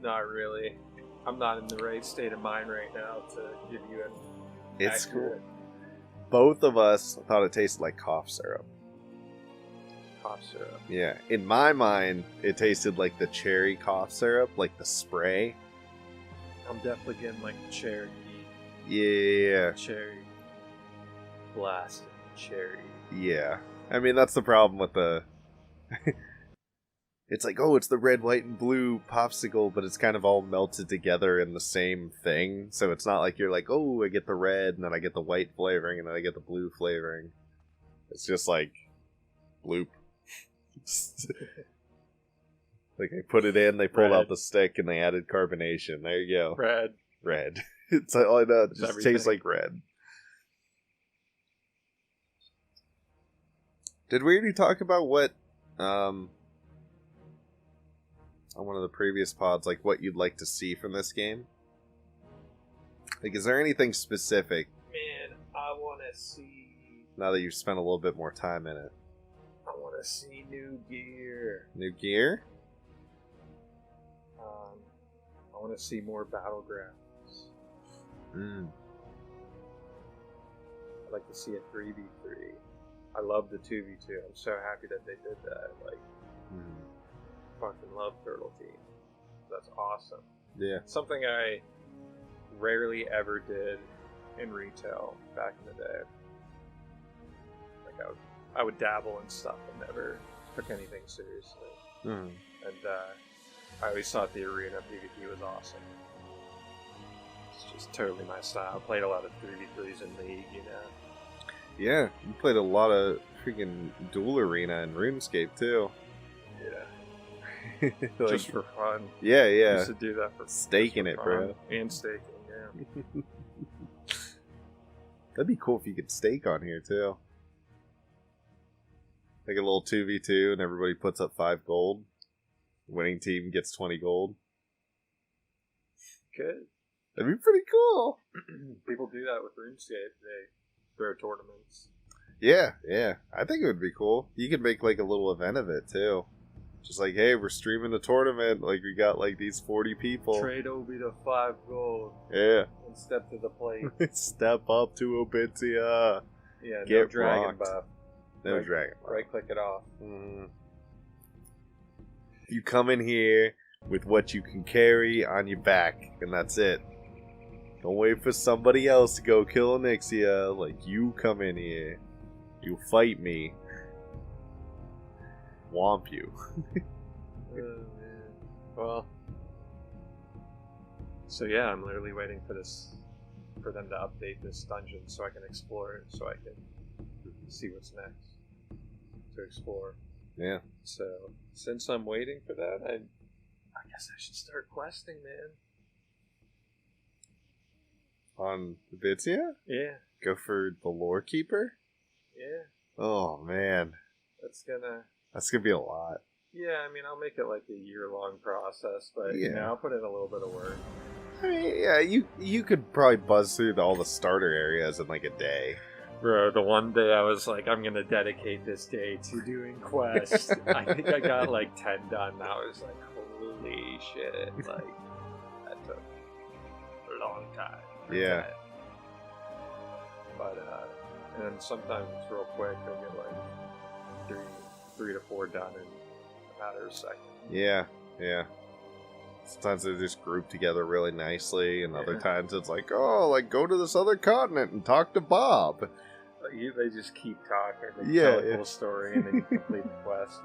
Not really. I'm not in the right state of mind right now to give you an It's accurate cool. Both of us thought it tasted like cough syrup. cough syrup. Yeah. In my mind, it tasted like the cherry cough syrup, like the spray. I'm definitely getting like cherry. Yeah. Cherry. Blasted cherry. Yeah. I mean, that's the problem with the... It's like, oh, it's the red, white, and blue popsicle, but it's kind of all melted together in the same thing. So it's not like you're like, oh, I get the red, and then I get the white flavoring, and then I get the blue flavoring. It's just like, bloop. Like, they put it in, they pulled Red. out the stick, and they added carbonation. There you go. Red. Red. It's all I know. It It's just everything. tastes like red. Did we already talk about what, on one of the previous pods, like, what you'd like to see from this game? Like, is there anything specific, Man, I want to see. now that you've spent a little bit more time in it? I want to see new gear. New gear? I want to see more battlegrounds. I'd like to see a 3v3. I love the 2v2. I'm so happy that they did that. Like, fucking love Turtle Team. That's awesome. Yeah. Something I rarely ever did in retail back in the day. Like I would dabble in stuff and never took anything seriously. Hmm. And I always thought the arena PvP was awesome. It's just totally my style. Played a lot of 3v3s in League, you know. Yeah, you played a lot of freaking Duel Arena and RuneScape too. Yeah. Like, Just for fun. yeah, I yeah. used to do that for Staking just it, for bro. fun. And staking, yeah. That'd be cool if you could stake on here too. Like a little 2v2 and everybody puts up 5 gold. Winning team gets 20 gold. Good. That'd be pretty cool. People do that with RuneScape. They throw tournaments. Yeah, yeah. I think it would be cool. You could make like a little event of it too. Just like, hey, we're streaming a tournament. Like, we got like these 40 people. Trade Obi to 5 gold. Yeah. And step to the plate. Step up to Obitia. Yeah, no Get dragon rocked. buff. No Right- dragon. Right click it off. You come in here with what you can carry on your back, and that's it. Don't wait for somebody else to go kill Onyxia. Like, you come in here. You fight me. Womp you. Oh, man. Well. So yeah, I'm literally waiting for them to update this dungeon so I can explore it, so I can see what's next to explore. Yeah. So, since I'm waiting for that, I guess I should start questing, man. On Obitia? Yeah, Go for the Lore Keeper? yeah. Oh, man. That's gonna be a lot. Yeah, I mean, I'll make it like a year-long process, but you Yeah. know, I'll put in a little bit of work. I mean, yeah, you could probably buzz through all the starter areas in like a day. Bro, the one day I was like, I'm gonna dedicate this day to doing quests. I think I got like 10 done. And I was like, holy shit! Like, that took a long time. Yeah. But and then sometimes it's real quick. I'll get like three to four done in a matter of seconds. Yeah, yeah. Sometimes they just group together really nicely, and other Yeah. times it's like, oh, like go to this other continent and talk to Bob. Like, they just keep talking. They Yeah, tell a yeah. cool story, and then you complete the quest.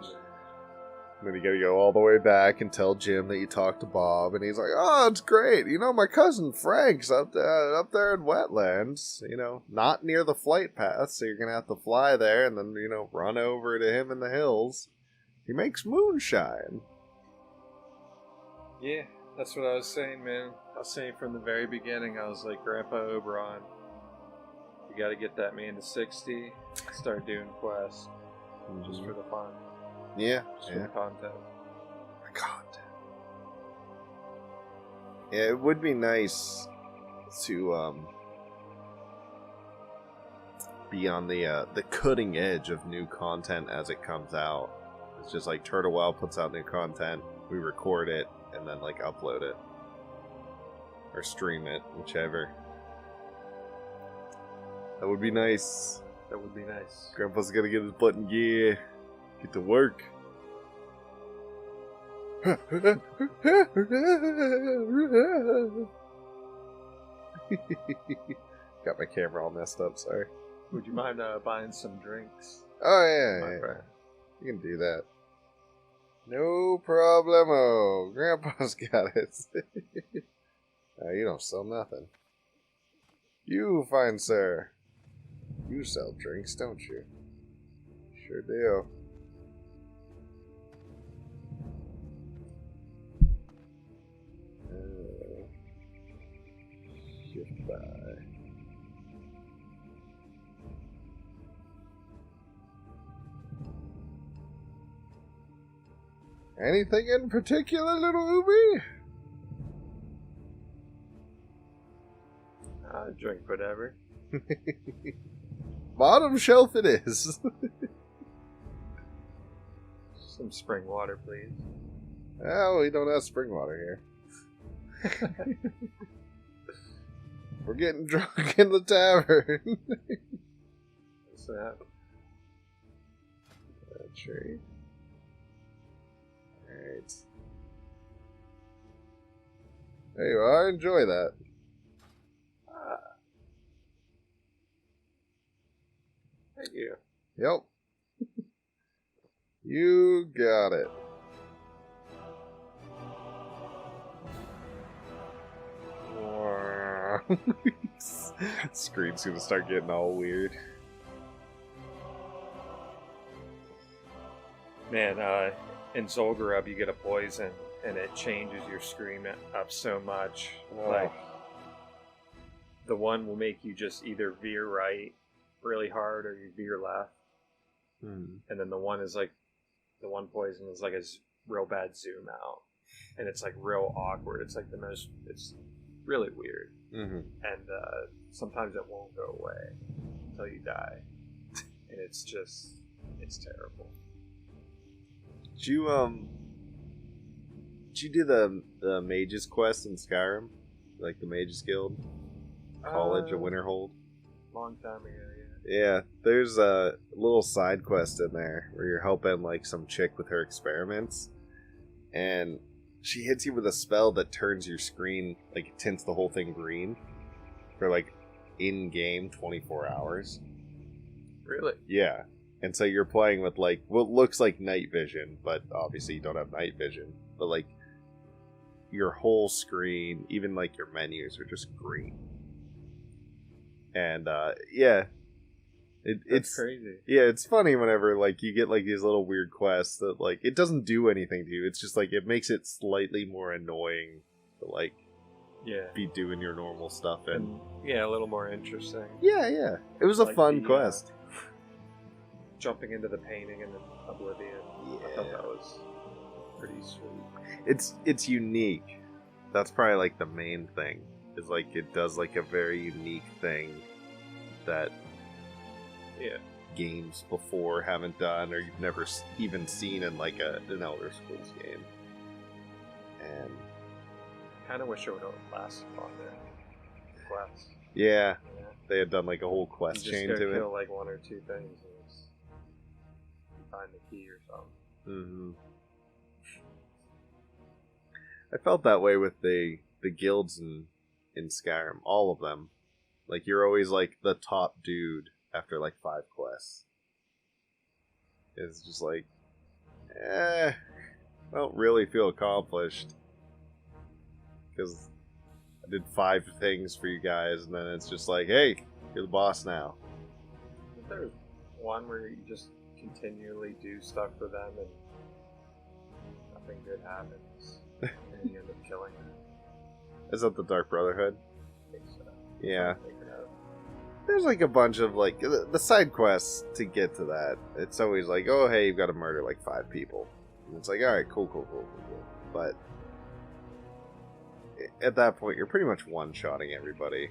And then you gotta go all the way back and tell Jim that you talked to Bob, and he's like, oh, it's great. You know, my cousin Frank's up there in wetlands, you know, not near the flight path, so you're gonna have to fly there and then, you know, run over to him in the hills. He makes moonshine. Yeah, that's what I was saying, man. I was saying from the very beginning, I was like, Grandpa Oberon, you gotta get that man to 60, start doing quests, just for the fun, Yeah, just for the content. content. Yeah, it would be nice to be on the cutting edge of new content as it comes out. It's just like Turtle Wow puts out new content, we record it, and then like upload it or stream it, whichever. That would be nice. That would be nice. Grandpa's gonna get his butt in gear, get to work. Got my camera all messed up, sorry. Would you mind buying some drinks, Oh, yeah, my yeah. friend? You can do that. No problemo. Grandpa's got it. You don't sell nothing. You, fine sir. You sell drinks, don't you? Sure do. Shift by. Anything in particular, little Ubi? Drink whatever. Bottom shelf it is. Some spring water, please. Oh, we don't have spring water here. We're getting drunk in the tavern. What's that? Tree. Alright. There you are, enjoy that. Thank you. Yep. You got it. Screen's gonna start getting all weird. Man, in Zolgarub you get a poison, and it changes your screen up so much. Oh. Like, the one will make you just either veer right really hard or you veer left. And then the one poison is like a real bad zoom out. And it's like real awkward. It's like it's really weird. And sometimes it won't go away until you die. And it's terrible. Did you do the Mage's Quest in Skyrim? Like the Mage's Guild? College of Winterhold? Long time ago, Yeah, there's a little side quest in there where you're helping like some chick with her experiments, and she hits you with a spell that turns your screen, like it tints the whole thing green for like in-game 24 hours. Really? Yeah, and so you're playing with like what looks like night vision, but obviously you don't have night vision, but like your whole screen, even like your menus are just green. And yeah. It's crazy. Yeah, it's funny whenever like you get like these little weird quests that like it doesn't do anything to you. It's just like it makes it slightly more annoying to like be doing your normal stuff and a little more interesting. Yeah. It was a Like fun quest. Jumping into the painting and then Oblivion. I thought that was pretty sweet. It's unique. That's probably like the main thing. Is like it does like a very unique thing that games before haven't done, or you've never even seen in like an Elder Scrolls game. And kind of wish it would have lasted longer. Quests. Yeah, they had done like a whole quest you chain just to kill it. Like one or two things, and it's find the key or something. I felt that way with the guilds in Skyrim, all of them. Like you're always like the top dude after like 5 quests. It's just like, I don't really feel accomplished because I did 5 things for you guys, and then it's just like, hey, you're the boss now. There's one where you just continually do stuff for them and nothing good happens, and you end up killing them. Is that the Dark Brotherhood? I think so. Yeah. There's like a bunch of like the side quests to get to that. It's always like, oh hey, you've got to murder like 5 people. And it's like, alright, cool. But at that point, you're pretty much one-shotting everybody.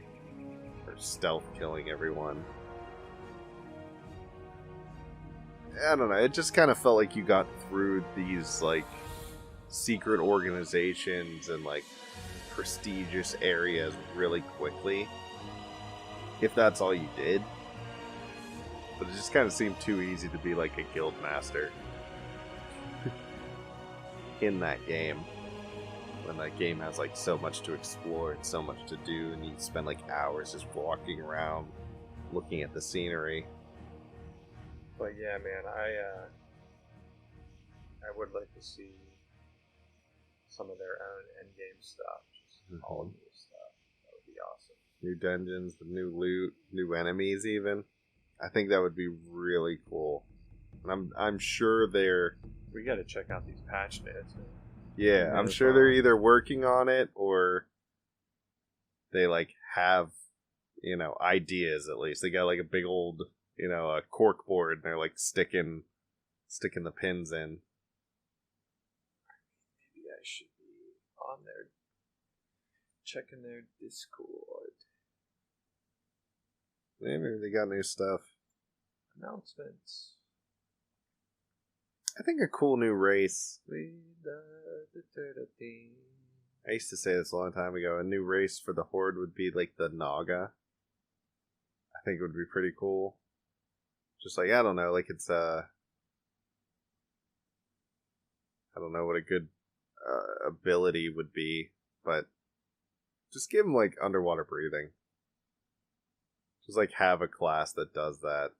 Or stealth killing everyone. I don't know, it just kind of felt like you got through these like secret organizations and like prestigious areas really quickly, if that's all you did. But it just kind of seemed too easy to be like a guild master in that game, when that game has like so much to explore and so much to do, and you spend like hours just walking around looking at the scenery. But yeah, man, I would like to see some of their own endgame stuff, just all of new stuff. That would be awesome. New dungeons, the new loot, new enemies even. I think that would be really cool. And I'm sure they're... We gotta check out these patch notes. Yeah, I'm sure they're either working on it or they like have, you know, ideas at least. They got like a big old, you know, a cork board and they're like sticking the pins in. Maybe I should be on there checking their Discord. Maybe they got new stuff. Announcements. I think a cool new race. I used to say this a long time ago. A new race for the Horde would be like the Naga. I think it would be pretty cool. Just like, I don't know, like it's I don't know what a good ability would be, but just give them like underwater breathing. Just like have a class that does that.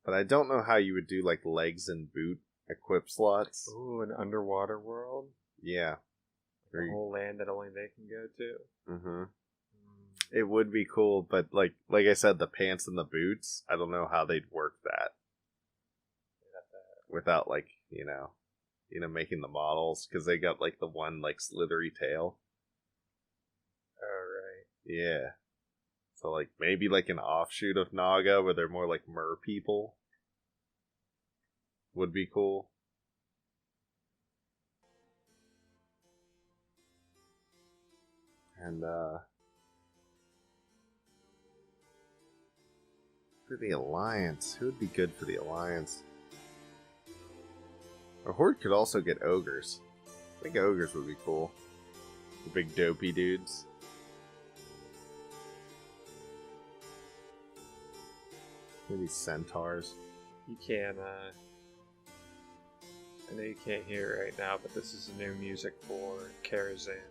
But I don't know how you would do like legs and boot equip slots. Ooh, an underwater world. Yeah. A whole land that only they can go to. Mm-hmm. It would be cool, but like I said, the pants and the boots, I don't know how they'd work that without like, making the models, because they got like the one like slithery tail. Alright. Yeah. So like maybe like an offshoot of Naga where they're more like mer people would be cool. And for the Alliance, who would be good for the Alliance? A Horde could also get ogres. I think ogres would be cool. The big dopey dudes. Maybe centaurs. You can, I know you can't hear it right now, but this is the new music for Karazhan.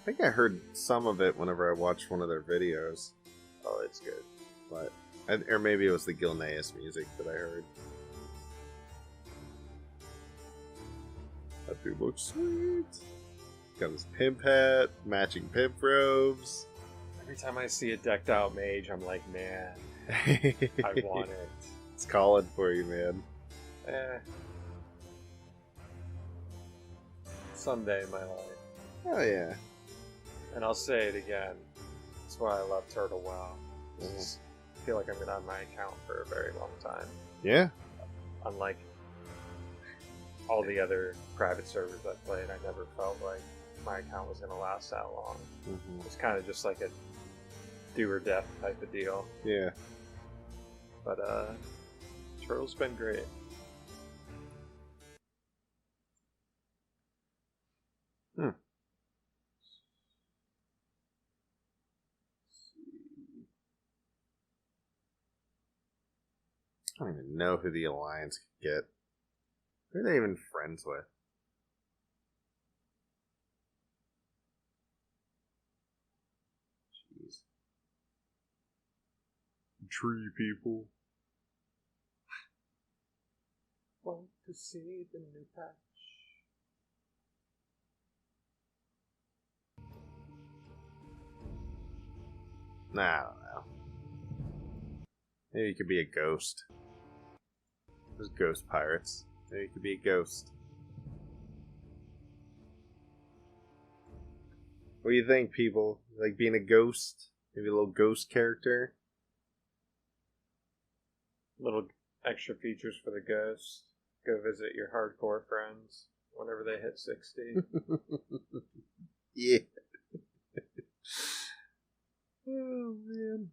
I think I heard some of it whenever I watched one of their videos. Oh, it's good. But or maybe it was the Gilneas music that I heard. That dude looks sweet. Got his pimp hat, matching pimp robes. Every time I see a decked out mage, I'm like, man, I want it. It's calling for you, man. Someday in my life. Oh yeah. And I'll say it again. That's why I love Turtle WoW. I feel like I'm gonna have my account for a very long time. Yeah. Unlike all the other private servers I played, I never felt like my account was gonna last that long. Mm-hmm. It's kind of just like a do or death type of deal. Yeah. But Turtle's been great. I don't even know who the Alliance could get. Who are they even friends with? Jeez. Tree people. Want to see the new patch? Nah, I don't know. Maybe you could be a ghost. There's ghost pirates. Maybe you could be a ghost. What do you think, people? Like being a ghost? Maybe a little ghost character? Little extra features for the ghost. Go visit your hardcore friends whenever they hit 60. Yeah. Oh, man.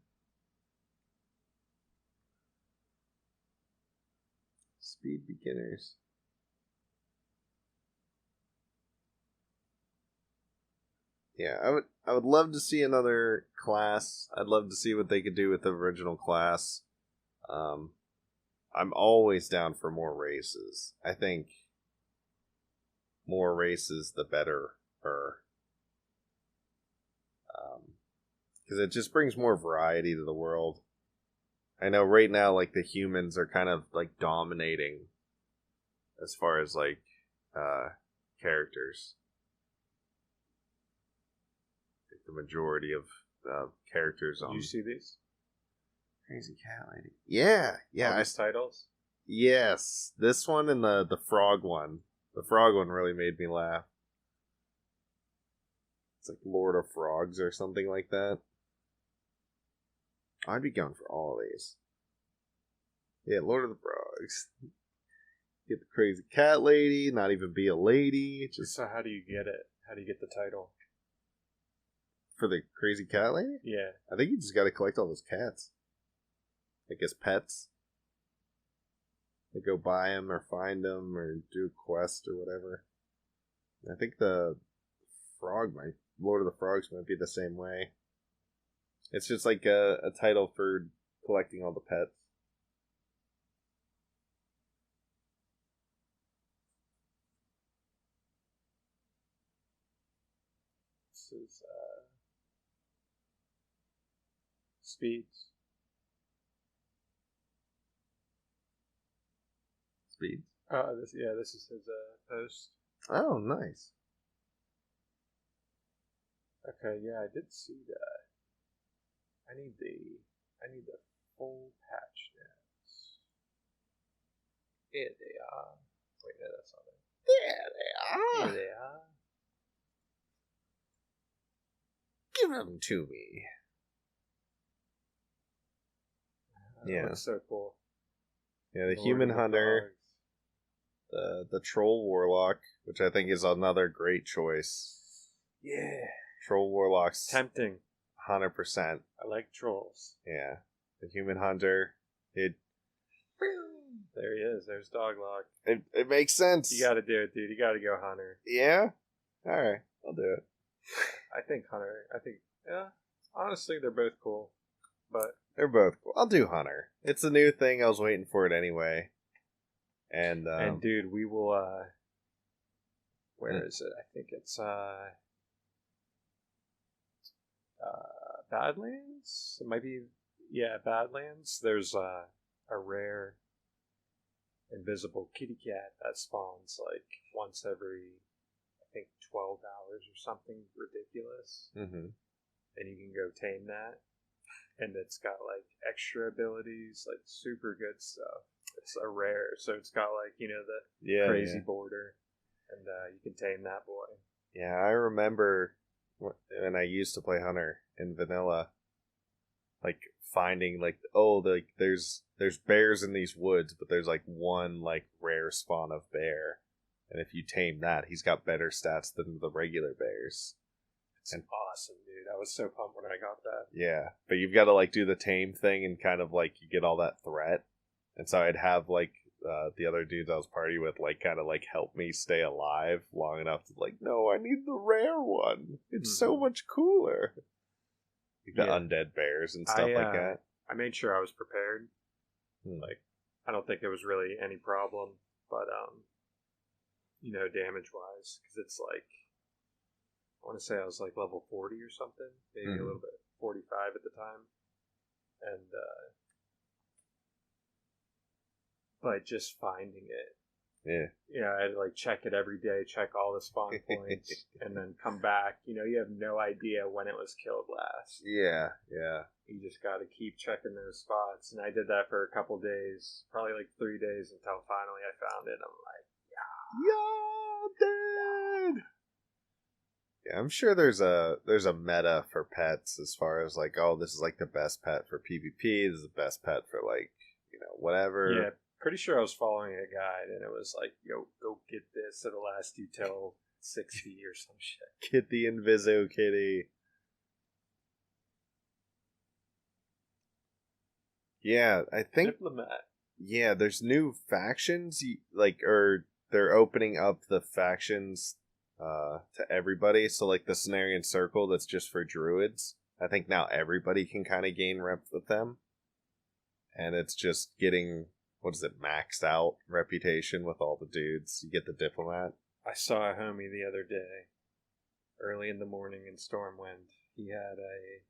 Speed beginners. Yeah, I would love to see another class. I'd love to see what they could do with the original class. I'm always down for more races. I think more races, the better. Because it just brings more variety to the world. I know right now, like, the humans are kind of, like, dominating as far as, like, characters. Like, the majority of characters on... Did you see these? Crazy Cat Lady. Yeah. All these titles? Yes. This one and the frog one. The frog one really made me laugh. It's like Lord of Frogs or something like that. I'd be going for all of these. Yeah, Lord of the Frogs. Get the Crazy Cat Lady, not even be a lady. Just So how do you get it? How do you get the title? for the Crazy Cat Lady? Yeah. I think you just gotta collect all those cats. Like as pets. Like go buy them or find them or do a quest or whatever. I think the Lord of the Frogs might be the same way. It's just like a title for collecting all the pets. This is Speeds. speed. This is his post. Oh, nice. Okay, yeah, I did see that. I need the full patch notes. Here they are. Wait, no, that's not it. There they are. Here they are. Give them to me. That looks so cool. Yeah, the Lord human of the hunter, Dogs. the troll warlock, which I think is another great choice. Yeah. Troll warlocks, Tempting. 100%. I like trolls. Yeah, the human hunter. There he is. There's Doglock. It makes sense. You gotta do it, dude. You gotta go Hunter. Yeah. All right, I'll do it. I think Hunter. Yeah. Honestly, they're both cool. But They're both cool. I'll do hunter. It's a new thing. I was waiting for it anyway. And dude, we will. Where is it? I think it's Badlands. It might be. Yeah, Badlands. There's a rare invisible kitty cat that spawns like once every, I think, 12 hours or something ridiculous. Mm-hmm. And you can go tame that. And it's got like extra abilities, like super good stuff. It's a rare, so it's got like, the crazy border. And you can tame that boy. Yeah, I remember when I used to play hunter in vanilla, like finding like, there's bears in these woods, but there's like one like rare spawn of bear, and if you tame that, he's got better stats than the regular bears. It's awesome, dude. I was so pumped when I got that. Yeah, but you've got to like do the tame thing and kind of like you get all that threat, and so I'd have like the other dudes I was partying with like kind of like help me stay alive long enough to like, no, I need the rare one. It's so much cooler. The undead bears and stuff like that. I made sure I was prepared. Like, I don't think it was really any problem, but damage wise, because it's like, I want to say I was like level 40 or something, maybe a little bit 45 at the time, and but just finding it. Yeah, I had to like check it every day, check all the spawn points, and then come back. You have no idea when it was killed last. Yeah. You just got to keep checking those spots, and I did that for a couple days, probably like 3 days, until finally I found it. And I'm like, dude. Yeah, I'm sure there's a meta for pets as far as like, oh, this is like the best pet for PvP. This is the best pet for like, whatever. Yeah. Pretty sure I was following a guide, and it was like, yo, go get this. It'll last you till 60 or some shit. Get the Inviso Kitty. Yeah, I think... Diplomat. Yeah, there's new factions, or they're opening up the factions to everybody. So, like, the Cenarian Circle, that's just for druids. I think now everybody can kind of gain rep with them. And it's just getting... maxed out reputation with all the dudes. You get the diplomat. I saw a homie the other day, early in the morning in Stormwind. He had a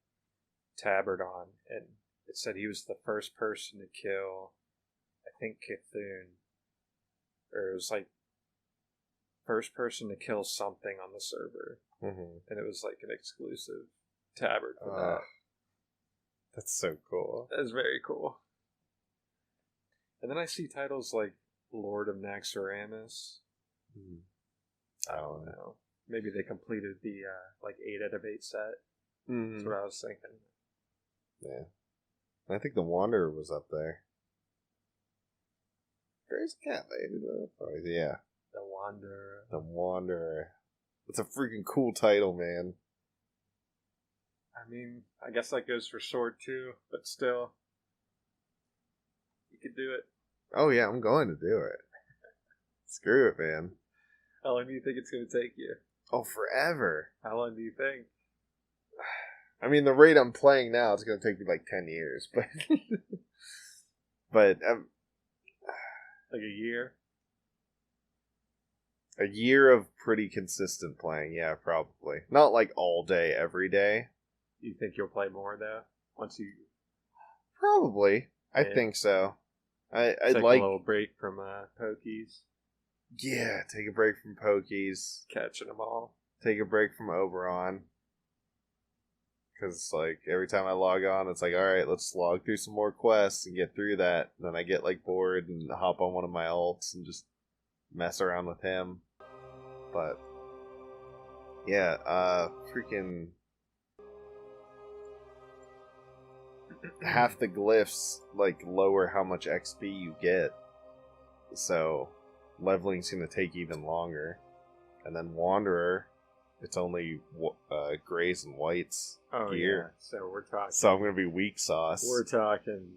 tabard on, and it said he was the first person to kill, I think, Cthulhu. Or it was like, first person to kill something on the server. Mm-hmm. And it was like an exclusive tabard for that. That's so cool. That is very cool. And then I see titles like Lord of Naxxramas. I don't know. Maybe they completed the 8 out of 8 set. That's what I was thinking. Yeah. I think the Wanderer was up there. Grace Cat Lady, though. Oh, yeah. The Wanderer. The Wanderer. It's a freaking cool title, man. I mean, I guess that goes for Sword too, but still. You could do it. Oh yeah, I'm going to do it. Screw it, man. How long do you think it's going to take you? Oh, forever. How long do you think? I mean, the rate I'm playing now, it's going to take me like 10 years, but... but... like a year? A year of pretty consistent playing, yeah, probably. Not like all day, every day. You think you'll play more, though? Once you... Probably. I think so. I'd Take like a little break from Pokies, take a break from Pokies, catching them all. take a break from Oberon. Because, like, every time I log on, it's like, alright, let's log through some more quests and get through that. And then I get, like, bored and hop on one of my alts and just mess around with him. But, yeah, freaking... half the glyphs, like, lower how much XP you get. So, leveling's gonna take even longer. And then Wanderer... It's only grays and whites gear. Yeah. So we're talking. So I'm going to be weak sauce. We're talking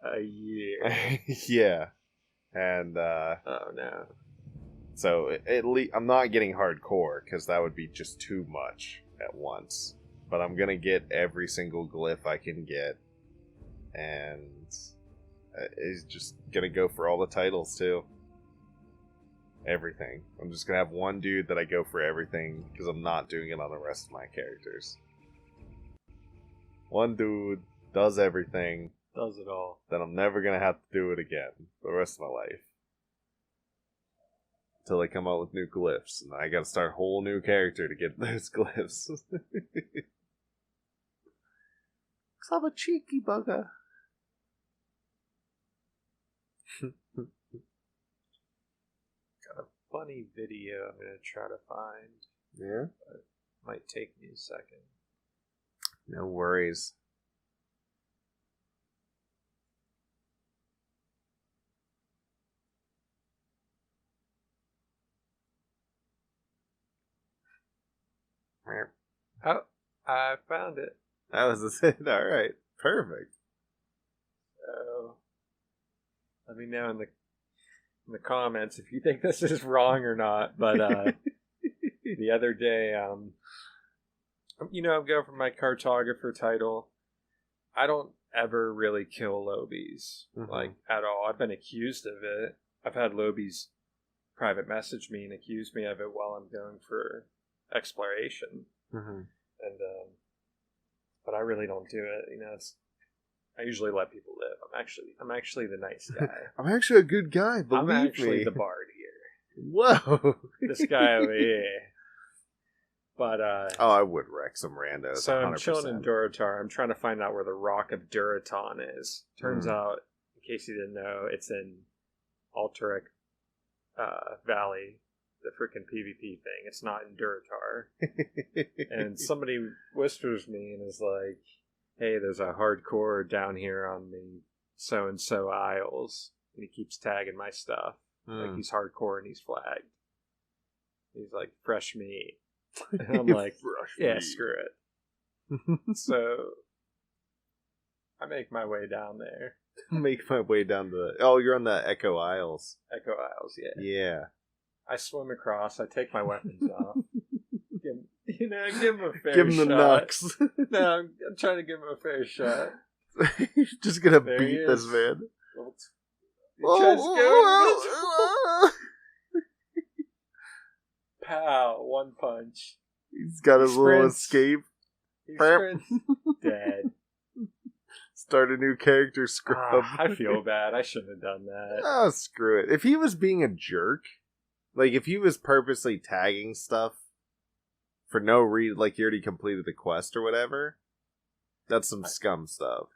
a year. Yeah. And, oh, no. So I'm not getting hardcore, because that would be just too much at once. But I'm going to get every single glyph I can get. And it's just going to go for all the titles, too. Everything. I'm just gonna have one dude that I go for everything because I'm not doing it on the rest of my characters. One dude does everything. Does it all. Then I'm never gonna have to do it again for the rest of my life. Until they come out with new glyphs. And then I gotta start a whole new character to get those glyphs. Cause I'm a cheeky bugger. Funny video I'm gonna try to find. Yeah? But it might take me a second. No worries. Oh, I found it. That was it. Alright. Perfect. So, let me know in the comments if you think this is wrong or not. But the other day, I'm going for my cartographer title. I don't ever really kill lobies, like, at all. I've been accused of it. I've had lobies private message me and accuse me of it while I'm going for exploration. And but I really don't do it. I usually let people live. I'm actually the nice guy. I'm actually a good guy, believe me. I'm actually the bard here. Whoa. This guy over here. But I would wreck some randos. so 100%. I'm chilling in Duratar. I'm trying to find out where the Rock of Duraton is. Turns out, in case you didn't know, it's in Alterac Valley, the freaking PvP thing. It's not in Duratar. And somebody whispers me and is like, hey, there's a hardcore down here on the so-and-so Isles. And he keeps tagging my stuff. Like, he's hardcore and he's flagged. He's like, fresh meat. And I'm like, yeah, screw it. So, I make my way down there. Make my way down the... Oh, you're on the Echo Isles. Echo Isles, yeah. Yeah. I swim across, I take my weapons off. Give him a fair shot. Give him the knucks. No, I'm trying to give him a fair shot. You're just gonna There beat he this is. man. Pow, one punch. He's got his little escape. He sprints. Dead. Start a new character scrub. I feel bad. I shouldn't have done that. Oh, screw it. If he was being a jerk, like if he was purposely tagging stuff for no reason, like he already completed the quest or whatever, that's some scum stuff.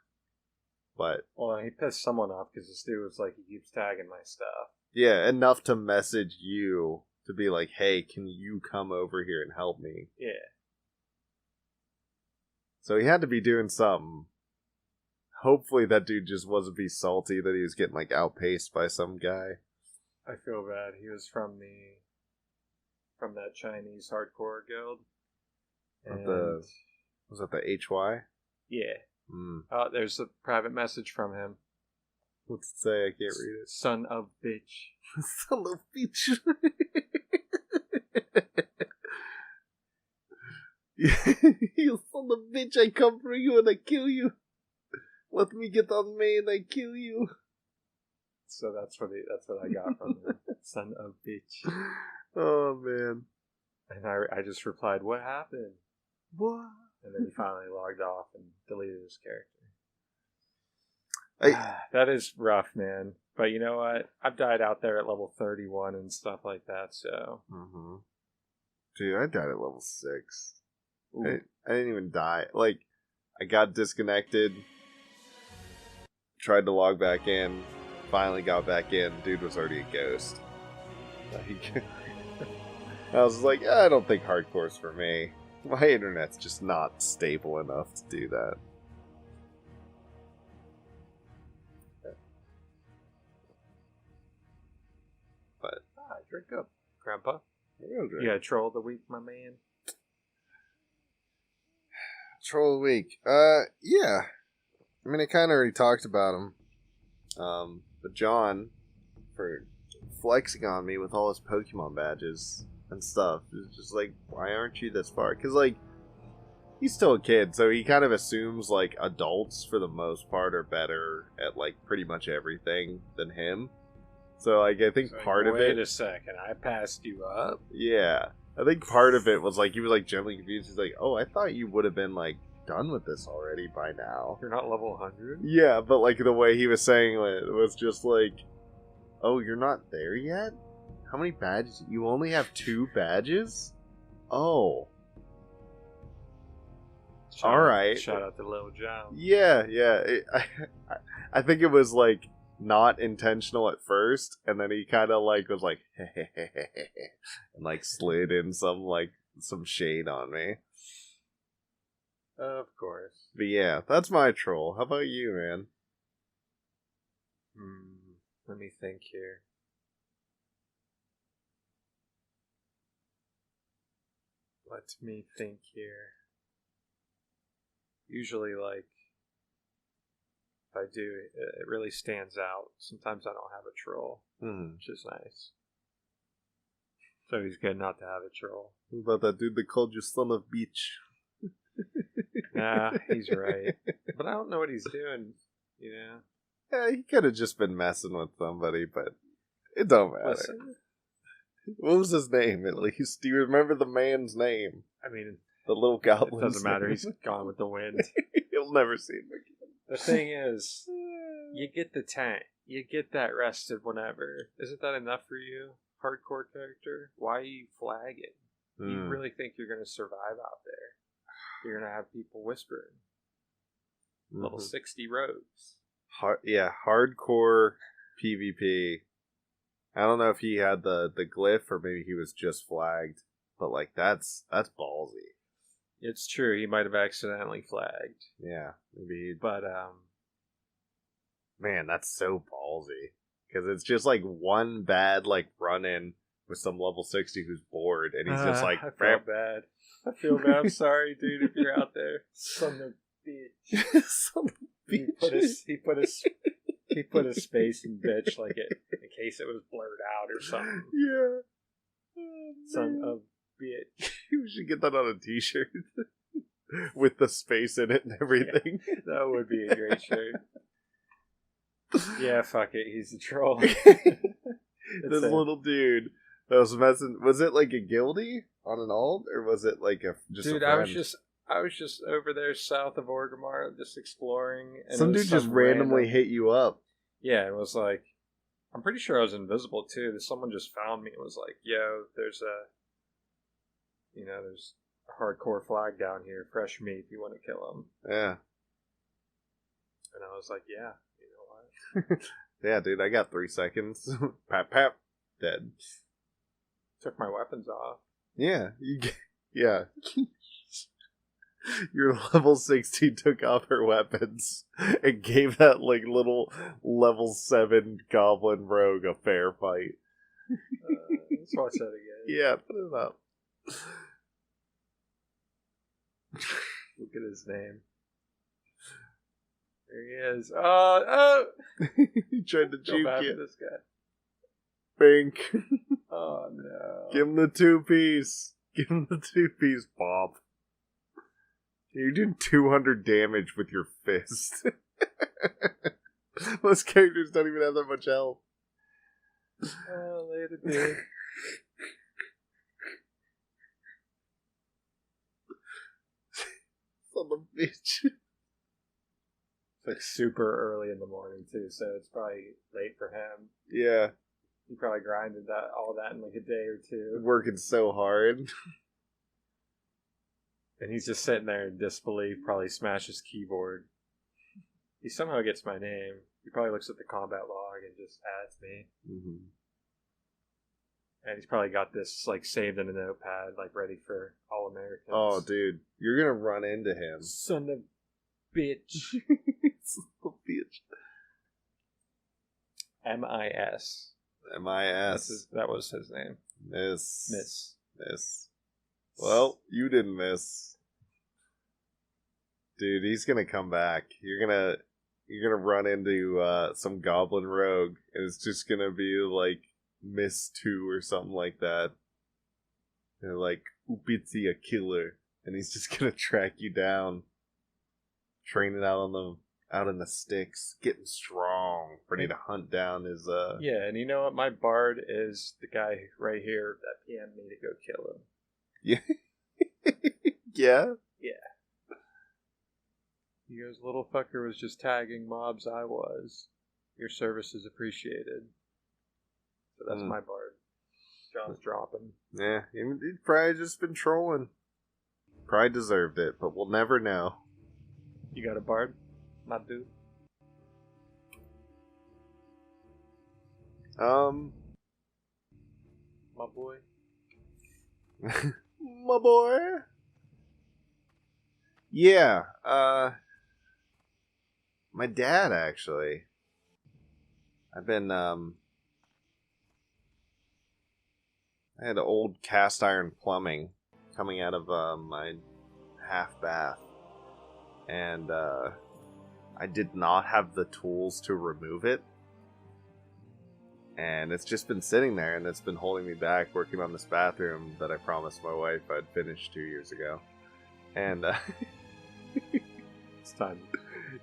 But well, he pissed someone off because this dude was like, he keeps tagging my stuff. Yeah, enough to message you to be like, hey, can you come over here and help me? Yeah. So he had to be doing something. Hopefully that dude just wasn't be salty that he was getting like outpaced by some guy. I feel bad. He was from that Chinese hardcore guild. And Was that the HY? yeah. Mm. There's a private message from him. What's it say? I can't read it. Son of bitch. Son of bitch. You son of bitch, I come for you and I kill you. Let me get on me and I kill you. So that's what I got from him. Son of bitch. Oh man. And I just replied, what happened? What? And then he finally logged off and deleted his character. That is rough, man. But you know what? I've died out there at level 31 and stuff like that, so. Mm-hmm. Dude, I died at level 6. Ooh. I didn't even die. Like, I got disconnected, tried to log back in, finally got back in. Dude was already a ghost. Like, I was like, I don't think hardcore's for me. My internet's just not stable enough to do that. But Drink up, Grandpa. real drink. You got a troll of the week, my man? Troll of the week. Yeah. I mean, I kind of already talked about him. But John, for flexing on me with all his Pokemon badges and stuff, is just like, why aren't you this far? Because, like, he's still a kid, so he kind of assumes, like, adults, for the most part, are better at, like, pretty much everything than him. So, like, I think part of it... Wait a second, I passed you up? Yeah. I think part of it was, like, he was, like, gently confused. He's like, oh, I thought you would have been, like, done with this already by now. You're not level 100? Yeah, but, like, the way he was saying it was just like, oh, you're not there yet? How many badges? You only have 2 badges? Oh. Alright. Shout out to Lil John. Yeah. I think it was, like, not intentional at first, and then he kind of, like, was like, and, like, slid in some shade on me. Of course. But yeah, that's my troll. How about you, man? Let me think here. Let me think here. Usually, like, if I do, it really stands out. Sometimes I don't have a troll, which is nice. So he's good not to have a troll. What about that dude that called you son of bitch? Nah, he's right. But I don't know what he's doing, you know? Yeah, he could have just been messing with somebody, but it don't matter. Listen, What was his name, at least? Do you remember the man's name? I mean, The little goblin. it doesn't matter. He's gone with the wind. You'll never see him again. The thing is, you get the tank. You get that rested whenever. Isn't that enough for you, hardcore character? Why are you flagging? You really think you're going to survive out there? You're going to have people whispering. Level 60 rogues. Hardcore PvP. I don't know if he had the glyph or maybe he was just flagged, but like that's ballsy. It's true. He might have accidentally flagged. Yeah, maybe. But man, that's so ballsy because it's just like one bad like run in with some level 60 who's bored, and he's just like, I feel bad. I feel bad. I'm sorry, dude, if you're out there. Son of a bitch. Son of a He put a space in bitch like it in case it was blurred out or something. Yeah. Son of bitch. We should get that on a t-shirt with the space in it and everything. Yeah, that would be a great shirt. Yeah, fuck it. He's a troll. This little dude that was messing. Was it like a guildie on an alt, or was it like just dude? A I friend? was just over there south of Orgrimmar, just exploring. And some dude just randomly hit you up. Yeah, it was like, I'm pretty sure I was invisible too. Someone just found me and was like, "Yo, there's a hardcore flag down here, fresh meat. You want to kill him?" Yeah. And I was like, "Yeah, you know what?" Yeah, dude, I got 3 seconds. Pap, pap, dead. Took my weapons off. Yeah, yeah. Your level 60 took off her weapons and gave that like little level 7 goblin rogue a fair fight. Let's watch that again. Yeah, put it up. Look at his name. There he is. Oh! He tried to juke you. This guy. Bink. Oh no. Give him the 2-piece. Give him the 2-piece, Bob. You did 200 damage with your fist. Most characters don't even have that much health. Oh, later, dude. Son of a bitch. So like super early in the morning too, so it's probably late for him. Yeah. He probably grinded all that in like a day or two. Working so hard. And he's just sitting there in disbelief, probably smashes keyboard. He somehow gets my name. He probably looks at the combat log and just adds me. Mm-hmm. And he's probably got this like saved in a notepad, like ready for all Americans. Oh, dude, you're gonna run into him. Son of bitch. Son of a bitch. M.I.S. M.I.S. That was his name. Miss. Well, you didn't miss. Dude, he's gonna come back. You're gonna run into some goblin rogue, and it's just gonna be like Miss 2 or something like that. And like Upitzi a killer, and he's just gonna track you down, training out in the sticks, getting strong, ready to hunt down his Yeah, and you know what? My bard is the guy right here that PM'd me to go kill him. Yeah. Yeah. Yeah. He goes, little fucker was just tagging mobs I was. Your service is appreciated. So that's my bard. John's dropping. Yeah, he'd probably just been trolling. Probably deserved it, but we'll never know. You got a bard? My dude. My boy. My boy. Yeah, my dad actually. I've been I had old cast iron plumbing coming out of my half bath, and I did not have the tools to remove it, and it's just been sitting there, and it's been holding me back working on this bathroom that I promised my wife I'd finish 2 years ago, and It's time.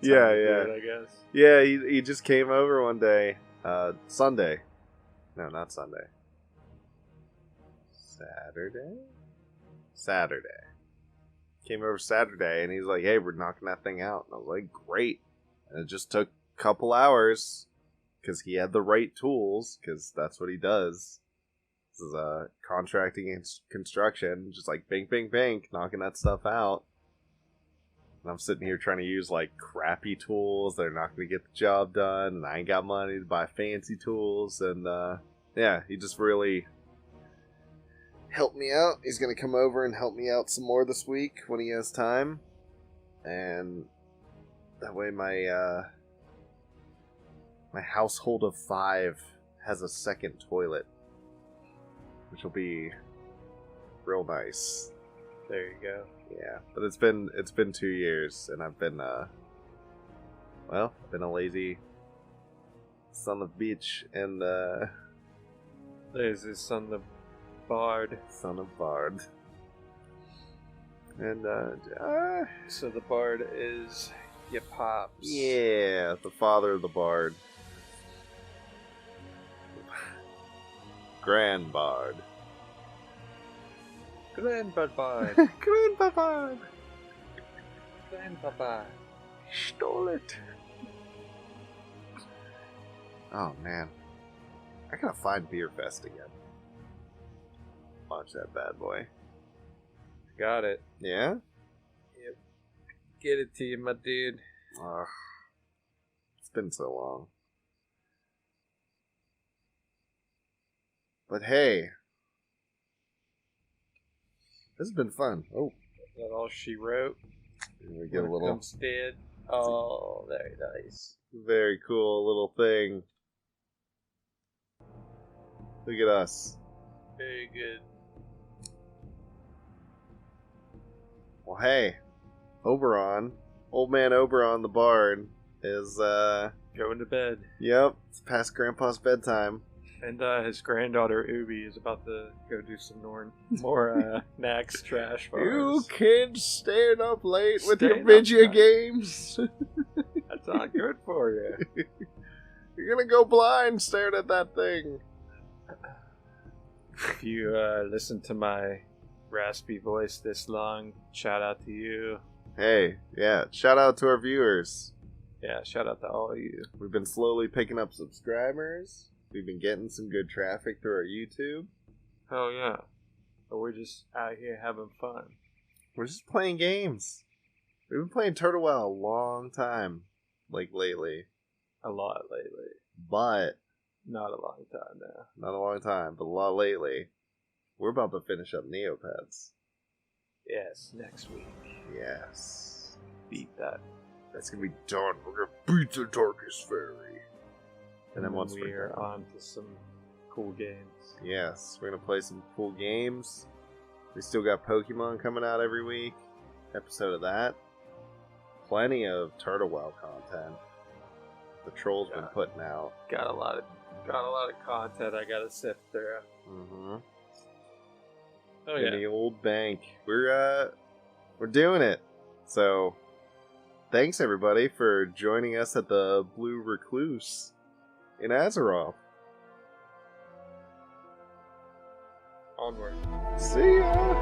Yeah, to do yeah. it, I guess. yeah, he just came over one day, Sunday, no, not Sunday, Saturday. Came over Saturday, and he's like, hey, we're knocking that thing out. And I was like, great. And it just took a couple hours, because he had the right tools, because that's what he does. This is contracting and construction, just like bink, bink, bink, knocking that stuff out. And I'm sitting here trying to use like crappy tools that are not going to get the job done, and I ain't got money to buy fancy tools, and yeah, he just really helped me out. He's going to come over and help me out some more this week when he has time, and that way my my household of 5 has a second toilet, which will be real nice. There you go. Yeah, but it's been 2 years, and I've been I've been a lazy son of bitch, and There's his son, the bard. son of bard, and So the bard is your pops. yeah, the father of the bard, grand bard. Grandpa bard. Grandpa bard Grandpa bard. stole it. Oh man, I gotta find Beer Fest again. Watch that bad boy. Got it. Yeah? Yep. Get it to you, my dude. Ugh. It's been so long. But hey, this has been fun. Oh, Is that all she wrote? we get a When it little comes dead. Oh, very nice. very cool little thing. Look at us. Very good. Well, hey, Oberon, old man Oberon the Bard is Going to bed. yep, it's past Grandpa's bedtime. And his granddaughter Ubi is about to go do some more Nax trash for You us. kids staying up late with your Staying up video late. games. That's not good for you. You're gonna go blind staring at that thing. If you listen to my raspy voice this long, shout out to you. Hey, yeah, shout out to our viewers. Yeah, shout out to all of you. We've been slowly picking up subscribers. We've been getting some good traffic through our YouTube. Hell yeah. But we're just out here having fun. We're just playing games. We've been playing Turtle Well a long time, like lately. A lot lately. But Not a long time now. not a long time, but a lot lately. We're about to finish up Neopets. Yes, next week. Yes. Beat that. That's gonna be done. We're gonna beat the Darkest Fairy. And then once we're we're done, on to some cool games. yes, we're gonna play some cool games. We still got Pokemon coming out every week. Episode of that. Plenty of Turtle Well content. The Troll's been putting out. Got a lot of content I gotta sift through. Mm-hmm. Oh In yeah. the old bank. We're doing it. So thanks everybody for joining us at the Blue Recluse in Azeroth. Onward. See ya!